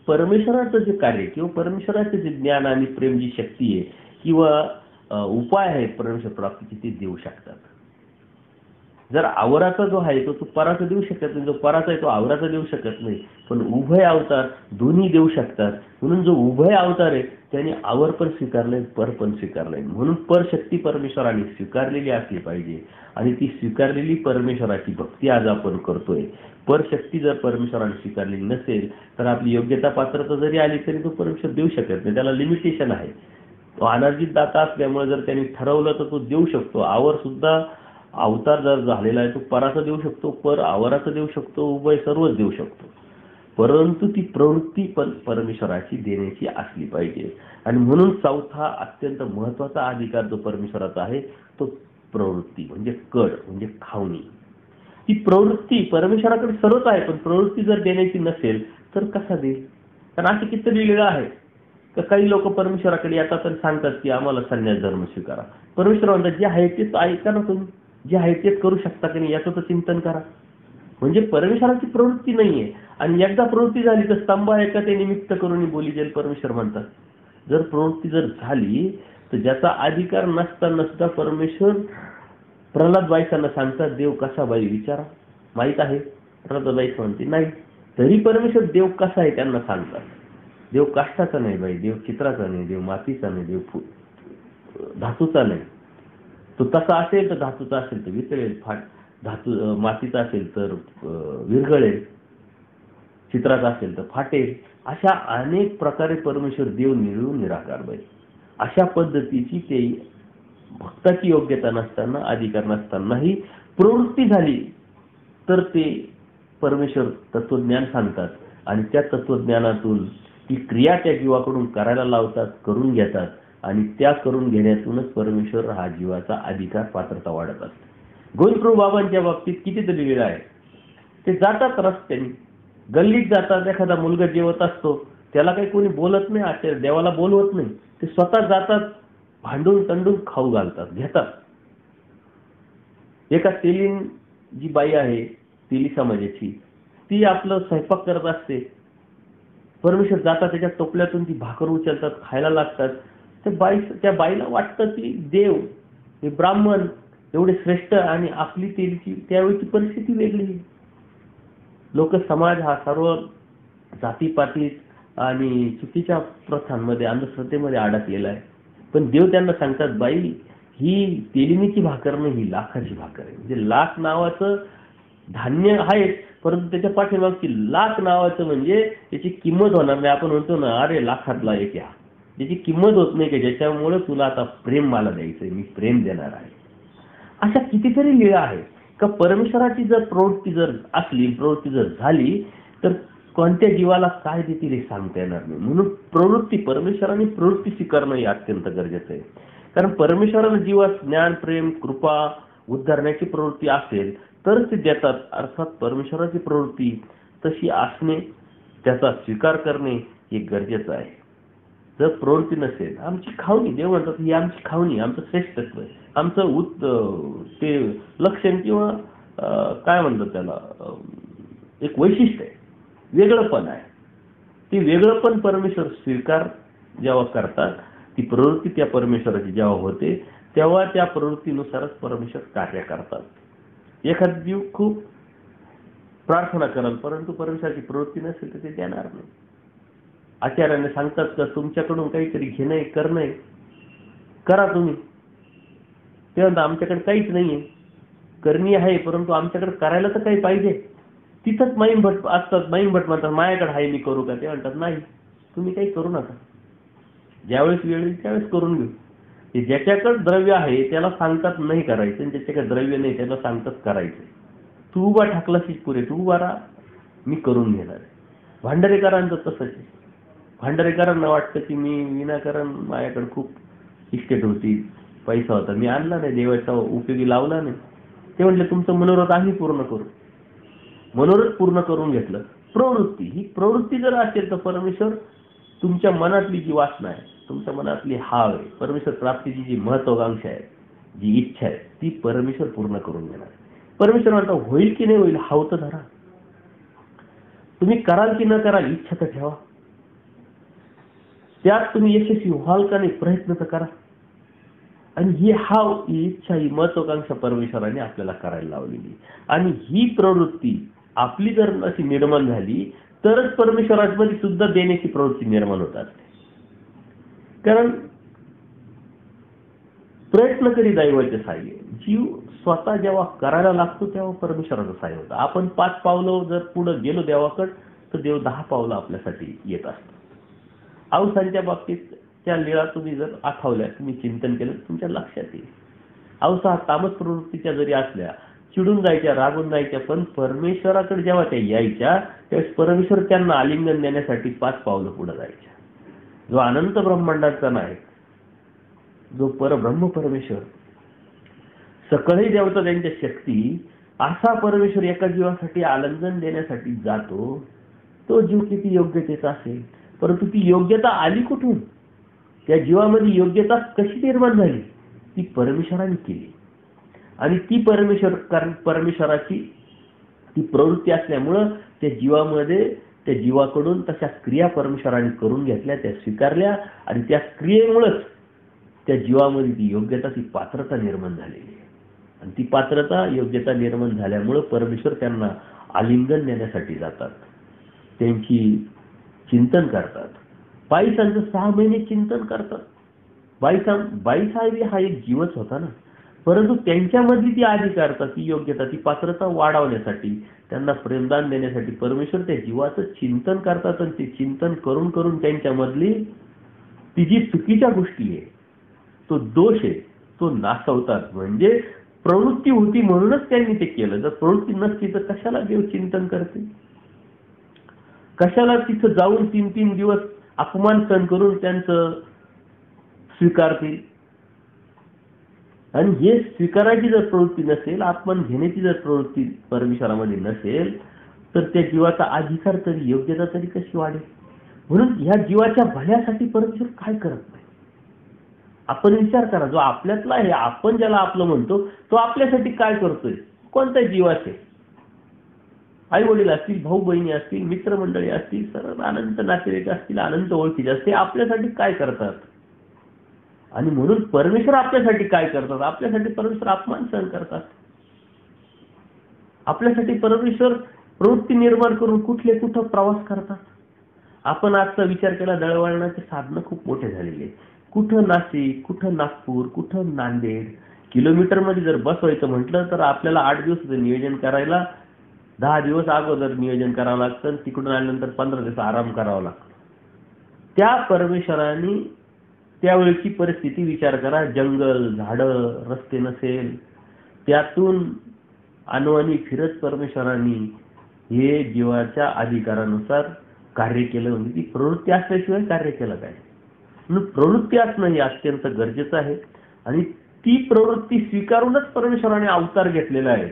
परमेश्वराचं जे कार्य किंवा परमेश्वराचे जे ज्ञान आणि प्रेम जी शक्ती आहे किंवा उपाय आहे परमेश्वर प्राप्तीचे ते देऊ शकतात. जर आवराचा जो आहे तो पराचा देऊ शकत नाही, जो पराचा आहे तो आवराचा देऊ शकत नाही. पण उभय अवतार दोन्ही देऊ शकतात. म्हणून जो उभय अवतार आहे त्याने आवर पण स्वीकारलंय, पर पण स्वीकारलंय. म्हणून परशक्ती परमेश्वराने स्वीकारलेली असली पाहिजे आणि ती स्वीकारलेली परमेश्वराची भक्ती आज आपण करतोय. परशक्ती जर परमेश्वराने स्वीकारलेली नसेल तर आपली योग्यता पात्रता जरी आली तरी तो परमेश्वर देऊ शकत नाही. त्याला लिमिटेशन आहे. तो अनार्जित दाता असल्यामुळे जर त्यांनी ठरवलं तर तो देऊ शकतो. आवर सुद्धा अवतार जर झालेला आहे तो पराचा देऊ शकतो, पर आवराचा देऊ शकतो, उभय सर्वच देऊ शकतो. परंतु ती प्रवृत्ती पण परमेश्वराची देण्याची असली पाहिजे. आणि म्हणून चौथा अत्यंत महत्वाचा अधिकार जो परमेश्वराचा आहे तो प्रवृत्ती म्हणजे कड म्हणजे खावणी. ती प्रवृत्ती परमेश्वराकडे सर्वच आहे, पण प्रवृत्ती जर देण्याची नसेल तर कसा देईल. कारण अशी कितीतरी वेळा आहे तर काही लोक परमेश्वराकडे येतात आणि सांगतात की आम्हाला संन्यास धर्म स्वीकारा. परमेश्वर म्हणतात जे आहे तेच ऐका ना, तुम्ही जे आहे तेच करू शकता की नाही याचं तर चिंतन करा. म्हणजे परमेश्वराची प्रवृत्ती नाहीये. आणि एकदा प्रवृत्ती झाली तर स्तंभ आहे का ते निमित्त करून बोली जाईल परमेश्वर म्हणतात. जर प्रवृत्ती जर झाली तर ज्याचा अधिकार नसताना सुद्धा परमेश्वर प्रल्हाद बाईसांना सांगतात देव कसा बाई विचारा माहित आहे. प्रल्हाद बाई म्हणते नाही, तरी परमेश्वर देव कसा आहे त्यांना सांगतात. देव काष्टाचा नाही बाई, देव चित्राचा नाही, देव मातीचा नाही, देव धातूचा नाही. तो तसा असेल तर धातूचा असेल तर वितळेल, धातू मातीचा असेल तर विरघळेल, चित्राचा असेल तर फाटेल. अशा अनेक प्रकारे परमेश्वर देव निर्गुण निराकार बाई. अशा पद्धतीची ते भक्ताची योग्यता नसताना अधिकार नसतानाही प्रवृत्ती झाली तर ते परमेश्वर तत्वज्ञान सांगतात आणि त्या तत्वज्ञानातून ती क्रिया त्या जीवाकडून करायला लावतात, करून घेतात आणि त्या करून घेण्यातूनच परमेश्वर हा जीवाचा अधिकार पात्रता वाढत असते. गोविंदप्रभू बाबांच्या बाबतीत कितीतरी वेळा आहे, ते जातात रस्त्याने, गल्लीत जातात, एखादा मुलगा जेवत असतो, त्याला काही कोणी बोलत नाही, आचार्य देवाला बोलवत नाही, ते स्वतः जातात, भांडून तंडून खाऊ घालतात, घेतात. एका तेलीन जी बाई आहे, तेली समाजाची, ती आपलं स्वयंपाक करत असते, परमेश्वर जातात, त्याच्या टोपल्यातून ती भाकर उचलतात, खायला लागतात. त्या बाईला वाटतं की देव हे ब्राह्मण एवढे श्रेष्ठ आणि आपली तेलीची त्यावेळीची परिस्थिती वेगळी आहे. लोक समाज हा सर्व जातीपातीत आणि चुकीच्या प्रथांमध्ये अंधश्रद्धेमध्ये अडकलेला आहे. पण देव त्यांना सांगतात, बाई ही तेलिनीची भाकर नाही, ही लाखाची भाकर आहे. म्हणजे लाख नावाचं धान्य आहे, परंतु त्याच्या पाठीमागची लाख नावाचं म्हणजे त्याची किंमत होणार नाही. आपण म्हणतो ना, अरे लाखातला एक या, ज्याची किंमत होत नाही की ज्याच्यामुळे तुला आता प्रेम मला द्यायचंय, मी प्रेम देणार आहे. अशा कितीतरी लीळा आहे का परमेश्वराची जर प्रवृत्ती जर असली, प्रवृत्ती जर झाली तर कोणत्या जीवाला काय देतील हे सांगता येणार नाही. म्हणून प्रवृत्ती, परमेश्वराने प्रवृत्ती स्वीकारणं हे अत्यंत गरजेचं आहे. कारण परमेश्वराला जीवास ज्ञान, प्रेम, कृपा, उद्धारण्याची प्रवृत्ती असेल तर ते देतात. अर्थात परमेश्वराची प्रवृत्ती तशी असणे, त्याचा स्वीकार करणे हे गरजेचं आहे. जर प्रवृत्ती नसेल, आमची खावणी, देव म्हणतात ही आमची खावणी, आमचं श्रेष्ठत्व आहे, आमचं ते लक्षण किंवा काय म्हणतात त्याला, एक वैशिष्ट्य आहे, वेगळंपण आहे. ते वेगळंपण परमेश्वर स्वीकार जेव्हा करतात, ती प्रवृत्ती त्या परमेश्वराची जेव्हा होते, तेव्हा त्या प्रवृत्तीनुसारच परमेश्वर कार्य करतात. एखाद जीव खूप प्रार्थना कराल, परंतु परमेश्वराची प्रवृत्ती नसेल तर ते देणार नाही. आचार्याने सांगतात का तुमच्याकडून काहीतरी घेणं करणं करा तुम्ही. ते म्हणतात आमच्याकडे काहीच नाहीये, करणी आहे परंतु आमच्याकडे करायला तर काही पाहिजे. तिथंच माईन भट असतात, माईन भट म्हणतात माझ्याकडे आहे मी करू का, ते म्हणतात नाही तुम्ही काही करू नका, ज्यावेळेस वेळ येईल त्यावेळेस करून घेऊ. ज्याच्याकडे द्रव्य आहे त्याला सांगतात नाही करायचं, आणि ज्याच्याकडे द्रव्य नाही त्याला सांगतात करायचं. तू उभा ठाकलाशीच पुरे, तू उभा राहा, मी करून घेणार आहे. भांडारेकरांचं तसंच आहे. भांडारेकरांना वाटतं की मी विनाकारण, माझ्याकडे खूप इस्टेट होती, पैसा होता, मी आणला नाही, देवाचा उपयोगी लावला नाही. ते म्हटले तुमचं मनोरथ आम्ही पूर्ण करू. मनोरथ पूर्ण करून घेतलं. प्रवृत्ती, ही प्रवृत्ती जर असेल तर परमेश्वर तुमच्या मनातली जी वासना आहे, तुमच्या मनातली हाव आहे, परमेश्वर प्राप्तीची जी महत्वाकांक्षा आहे, जी इच्छा आहे, ती परमेश्वर पूर्ण करून घेणार. परमेश्वर म्हणतो होईल की नाही होईल, हाव तर धरा. तुम्ही कराल की न कराल, इच्छा तर ठेवा. त्यात तुम्ही यशस्वी व्हाल का नाही, प्रयत्न तर करा. आणि ही हाव, ही इच्छा, ही महत्वाकांक्षा परमेश्वराने आपल्याला करायला लावलेली. आणि ही प्रवृत्ती आपली जर अशी निर्माण झाली तरच परमेश्वरामध्ये सुद्धा देण्याची प्रवृत्ती निर्माण होत असते. कारण प्रयत्न करी दैवाचे सहाय्य, जीव स्वतः जेव्हा करायला लागतो तेव्हा परमेश्वराचं सहाय्य होतं. आपण 5 पावलं जर पुढे गेलो देवाकडे तर देव 10 पावलं आपल्यासाठी येत असतो. औसांच्या बाबतीत त्या लीळा तुम्ही जर आठवल्या, तुम्ही चिंतन केलं, तुमच्या लक्षात येईल. औसा तामस प्रवृत्तीच्या जरी असल्या, चिडून जायच्या, रागून जायच्या, पण परमेश्वराकडे जेव्हा त्या यायच्या त्यावेळेस परमेश्वर त्यांना आलिंगन देण्यासाठी 5 पावलं पुढे जायच्या. जो अनंत ब्रह्मांडाचा नाही, जो परब्रह्म परमेश्वर, सकळही देवता त्यांच्या शक्ती, असा परमेश्वर एका जीवासाठी आलिंगन देण्यासाठी जातो. तो जीव किती योग्यतेचा असेल, परंतु ती योग्यता आली कुठून, त्या जीवामध्ये योग्यता कशी निर्माण झाली, ती परमेश्वराने केली. आणि ती परमेश्वराची ती प्रवृत्ती असल्यामुळं त्या जीवामध्ये, त्या जीवाकडून तशा क्रिया परमेश्वराने करून घेतल्या, त्या स्वीकारल्या, आणि त्या क्रियेमुळेच त्या जीवामध्ये ती योग्यता, ती पात्रता निर्माण झालेली आहे. आणि ती पात्रता, योग्यता निर्माण झाल्यामुळं परमेश्वर त्यांना आलिंगन देण्यासाठी जातात, त्यांची चिंतन करतात. बाईसांचं 6 महिने चिंतन करतात. बाईसाहेब हा एक जीवच होता ना, परंतु त्यांच्यामधली ती अधिकारता, ती योग्यता, ती पात्रता वाढवण्यासाठी, त्यांना प्रेमदान देण्यासाठी परमेश्वर त्या जीवाचं चिंतन करतात. आणि ते चिंतन करून करून त्यांच्यामधली ती जी चुकीच्या गोष्टी आहे, तो दोष आहे, तो नासवतात. म्हणजे प्रवृत्ती होती म्हणूनच त्यांनी ते केलं. जर प्रवृत्ती नसती तर कशाला देव चिंतन करते, कशाला तिथं जाऊन 3-3 दिवस अपमान सहन करून त्यांचं स्वीकारतील. आणि हे स्वीकारायची जर प्रवृत्ती नसेल, अपमान घेण्याची जर प्रवृत्ती परमेश्वरामध्ये नसेल, तर त्या जीवाचा अधिकार तरी, योग्यता तरी कशी वाढेल. म्हणून ह्या जीवाच्या भल्यासाठी परमेश्वर काय करत नाही. आपण विचार करा, जो आपल्यातला आहे, आपण ज्याला आपलं म्हणतो, तो आपल्यासाठी काय करतोय. कोणत्या जीवाचे आई वडील असतील, भाऊ बहिणी असतील, मित्रमंडळी असतील, सर्व अनंत नातेवाईक असतील, अनंत ओळखीचे असतील, आपल्यासाठी काय करतात. आणि म्हणून परमेश्वर आपल्यासाठी काय करतात. आपल्यासाठी परमेश्वर अपमान सहन करतात. आपल्यासाठी परमेश्वर प्रवृत्ती निर्माण करून कुठं प्रवास करतात. आपण आजचा विचार केला, दळणवळणाचे साधनं खूप मोठे झालेले. कुठं नाशिक, कुठं नागपूर, कुठं नांदेड. किलोमीटरमध्ये जर बसवायचं म्हटलं तर आपल्याला 8 दिवसाचं नियोजन करायला 10 दिवस अगोदर नियोजन करावं लागतं. तिकडून आल्यानंतर 15 दिवस आराम करावा लागतो. त्या परमेश्वराने त्यावेळेची परिस्थिती विचार करा. जंगल, झाडं, रस्ते नसेल, त्यातून अनवाणी फिरत परमेश्वरांनी हे जीवाच्या अधिकारानुसार कार्य केलं. म्हणजे ती प्रवृत्ती असल्याशिवाय कार्य केलं काय. म्हणून प्रवृत्ती असणं हे अत्यंत गरजेचं आहे. आणि ती प्रवृत्ती स्वीकारूनच परमेश्वराने अवतार घेतलेला आहे.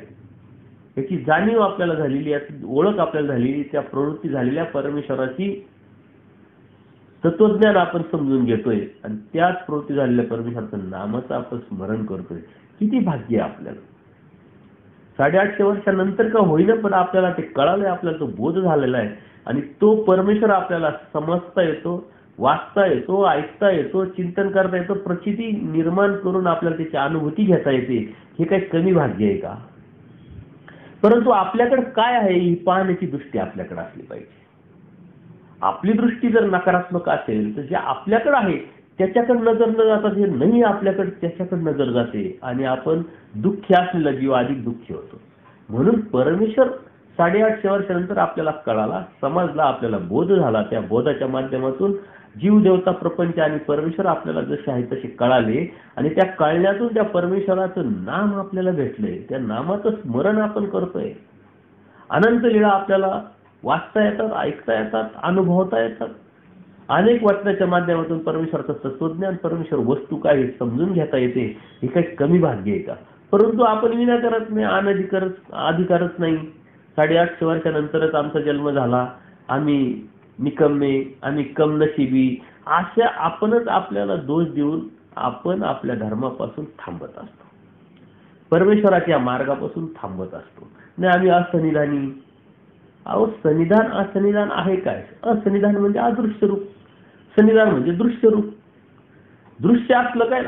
याची जाणीव आपल्याला झालेली आहे, ओळख आपल्याला झालेली, त्या प्रवृत्ती झालेल्या परमेश्वराची तत्वज्ञान आपण समजून घेतोय आणि त्याच प्रवृत्ती झालेल्या परमेश्वराचं नामाचं आपण स्मरण करतोय. किती भाग्य आहे आपल्याला. 850 वर्षानंतर का होईना, पण आपल्याला ते कळालंय, आपल्याला तो बोध झालेला आहे. आणि तो परमेश्वर आपल्याला समजता येतो, वाचता येतो, ऐकता येतो, चिंतन करता येतो, प्रचिती निर्माण करून आपल्याला त्याची अनुभूती घेता येते. हे काही कमी भाग्य आहे का. परंतु आपल्याकडे काय आहे ही पाहण्याची दृष्टी आपल्याकडे असली पाहिजे. आपली दृष्टी जर नकारात्मक असेल तर जे आपल्याकडे आहे त्याच्याकडे नजर न जाता जे नाही आपल्याकडे त्याच्याकडे नजर जाते आणि आपण दुःखी असलेला जीव अधिक दुःखी होतो. म्हणून परमेश्वर 850 वर्षानंतर आपल्याला कळाला, समजला, आपल्याला बोध झाला. त्या बोधाच्या माध्यमातून जीव, देवता, प्रपंच आणि परमेश्वर आपल्याला जसे आहे तसे कळाले आणि त्या कळण्यातून त्या परमेश्वराचं नाम आपल्याला भेटलंय. त्या नामाचं स्मरण आपण करतोय. अनंत लीळा आपल्याला वाचता येतात, ऐकता येतात, अनुभवता येतात. अनेक वाचनाच्या माध्यमातून परमेश्वराचं तत्वज्ञान, परमेश्वर वस्तू काय हे समजून घेता येते. हे काही कमी भाग्य आहे का. परंतु आपण विनाकारण नाही, अधिकारच नाही. 850 वर्षानंतरच आमचा जन्म झाला, आम्ही निकम्मे, आम्ही कमनशिबी, अशा आपणच आपल्याला दोष देऊन आपण आपल्या धर्मापासून थांबत असतो, परमेश्वराच्या मार्गापासून थांबत असतो. नाही आम्ही असनिधानी. अहो सनिधान असनिधान आहे काय. असनिधान म्हणजे अदृश्य रूप, सनिधान म्हणजे दृश्य रूप. दृश्य असलं काय,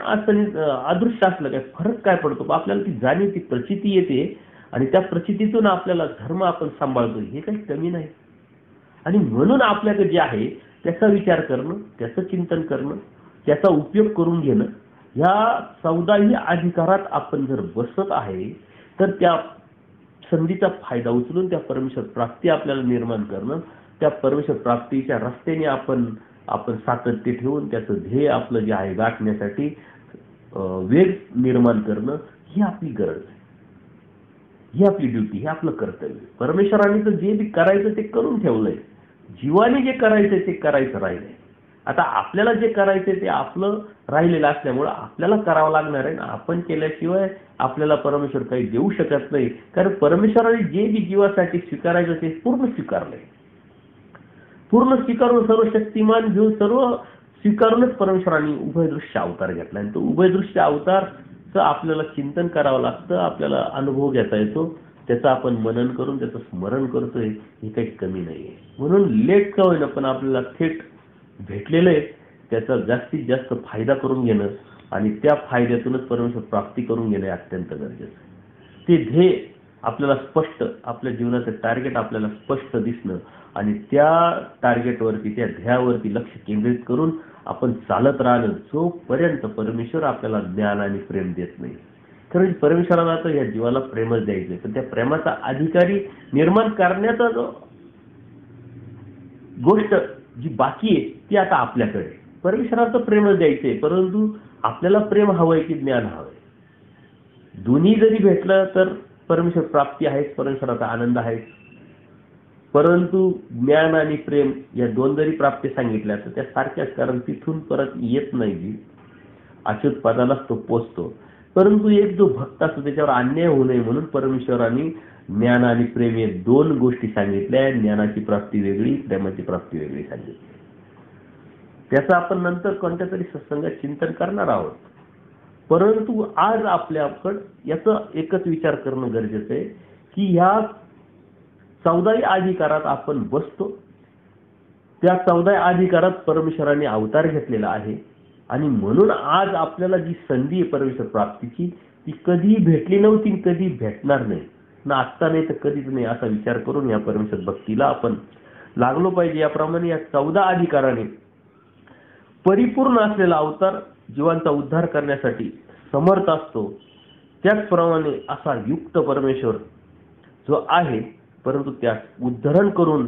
अदृश्य असलं काय, फरक काय पडतो. आपल्याला ती जाणीव, ती प्रचिती येते आणि त्या प्रचितीतून आपल्याला धर्म आपण सांभाळतो. हे काही कमी नाही. आणि म्हणून आपल्याकडे जे आहे त्याचा विचार करणं, त्याचं चिंतन करणं, त्याचा उपयोग करून घेणं, ह्या 14ही अधिकारात आपण जर बसत आहे तर त्या संधीचा फायदा उचलून त्या परमेश्वर प्राप्ती आपल्याला निर्माण करणं, त्या परमेश्वर प्राप्तीच्या रस्त्याने आपण सातत्य ठेवून त्याचं ध्येय आपलं जे आहे गाठण्यासाठी वेग निर्माण करणं, ही आपली गरज आहे, ही आपली ड्युटी, हे आपलं कर्तव्य. परमेश्वराने तर जे बी करायचं ते करून ठेवलंय. जीवाने जे करायचंय ते करायचं राहिलंय. आता आपल्याला जे करायचंय ते आपलं राहिलेलं असल्यामुळं आपल्याला करावं लागणार आहे. आपण केल्याशिवाय आपल्याला परमेश्वर काही देऊ शकत नाही. कारण परमेश्वराने जे बी जीवासाठी स्वीकारायचं ते पूर्ण स्वीकारलंय. पूर्ण स्वीकारून, सर्व शक्तिमान घेऊन, सर्व स्वीकारूनच परमेश्वराने उभयदृश्य अवतार घेतला. आणि तो उभयदृश्य अवतारचं आपल्याला चिंतन करावं लागतं, आपल्याला अनुभव घेता येतो. त्याचं आपण मनन करून त्याचं स्मरण करतोय, हे काही कमी नाहीये. म्हणून लेट का होईना पण आपल्याला थेट भेटलेलं आहे, त्याचा जास्तीत जास्त फायदा करून घेणं आणि त्या फायद्यातूनच परमेश्वर प्राप्ती करून घेणं अत्यंत गरजेचं आहे. ते ध्येय आपल्याला स्पष्ट, आपल्या जीवनाचं टार्गेट आपल्याला स्पष्ट दिसणं आणि त्या टार्गेटवरती, त्या ध्येयावरती लक्ष केंद्रित करून आपण चालत राहिलं जोपर्यंत परमेश्वर आपल्याला ज्ञान आणि प्रेम देत नाही. कारण परमेश्वराला तर या जीवाला प्रेमच द्यायचंय, पण त्या प्रेमाचा अधिकारी निर्माण करण्याचा जो गोष्ट जी बाकी आहे ती आता आपल्याकडे. परमेश्वराचं प्रेमच द्यायचंय, परंतु आपल्याला प्रेम हवंय की ज्ञान हवंय. दोन्ही जरी भेटलं तर परमेश्वर प्राप्ती आहेच, परमेश्वराचा आनंद आहेच. परंतु ज्ञान आणि प्रेम या दोन जरी प्राप्ती सांगितल्या तर त्या सारख्याच, कारण तिथून परत येत नाही जी अच्युत पदालाच तो पोचतो. परंतु एक जो भक्त असतो त्याच्यावर अन्याय होऊ नये म्हणून परमेश्वराने ज्ञान आणि प्रेम हे दोन गोष्टी सांगितल्या. ज्ञानाची प्राप्ती वेगळी, प्रेमाची प्राप्ती वेगळी सांगितली. त्याचं आपण नंतर कोणत्या तरी सत्संगात चिंतन करणार आहोत. परंतु आज आपल्याकडं याचा एकच विचार करणं गरजेचं आहे की ह्या 14 अधिकारात आपण बसतो. त्या 14 अधिकारात परमेश्वराने अवतार घेतलेला आहे आणि म्हणून आज आपल्याला जी संधी आहे परमेश्वर प्राप्तीची ती कधी भेटली नव्हती, कधी भेटणार नाही ना, आत्ता नाही तर कधीच नाही, असा विचार करून या परमेश्वर भक्तीला आपण लागलो पाहिजे. याप्रमाणे या 14 अधिकाराने परिपूर्ण असलेला अवतार जीवांचा उद्धार करण्यासाठी समर्थ असतो. त्याचप्रमाणे असा युक्त परमेश्वर जो आहे, परंतु त्या उद्धरण करून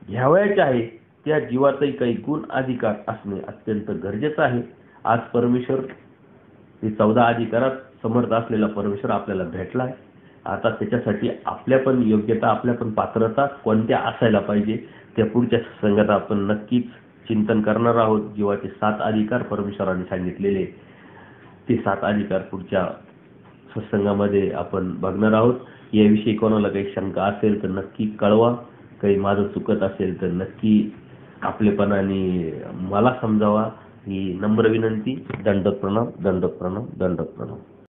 घ्यावयाचे आहे त्या जीवाचाही काही गुण अधिकार असणे अत्यंत गरजेचं आहे. आज परमेश्वर हे 14 अधिकारात समर्थ असलेला परमेश्वर आपल्याला भेटला आहे. आता त्याच्यासाठी आपल्या पण योग्यता, आपल्या पण पात्रता कोणत्या असायला पाहिजे त्या पुढच्या संगत आपण नक्कीच चिंतन करणार आहोत. जीवाचे 7 अधिकार परमेश्वराने सांगितलेले ते 7 अधिकार पुढच्या सत्संगामध्ये आपण बघणार आहोत. याविषयी कोणाला काही शंका असेल तर नक्की कळवा. काही माझं चुकत असेल तर नक्की आपलेपणाने मला समजावा ही नम्र विनंती. दंडवत प्रणाम, दंडवत प्रणाम, दंडवत प्रणाम.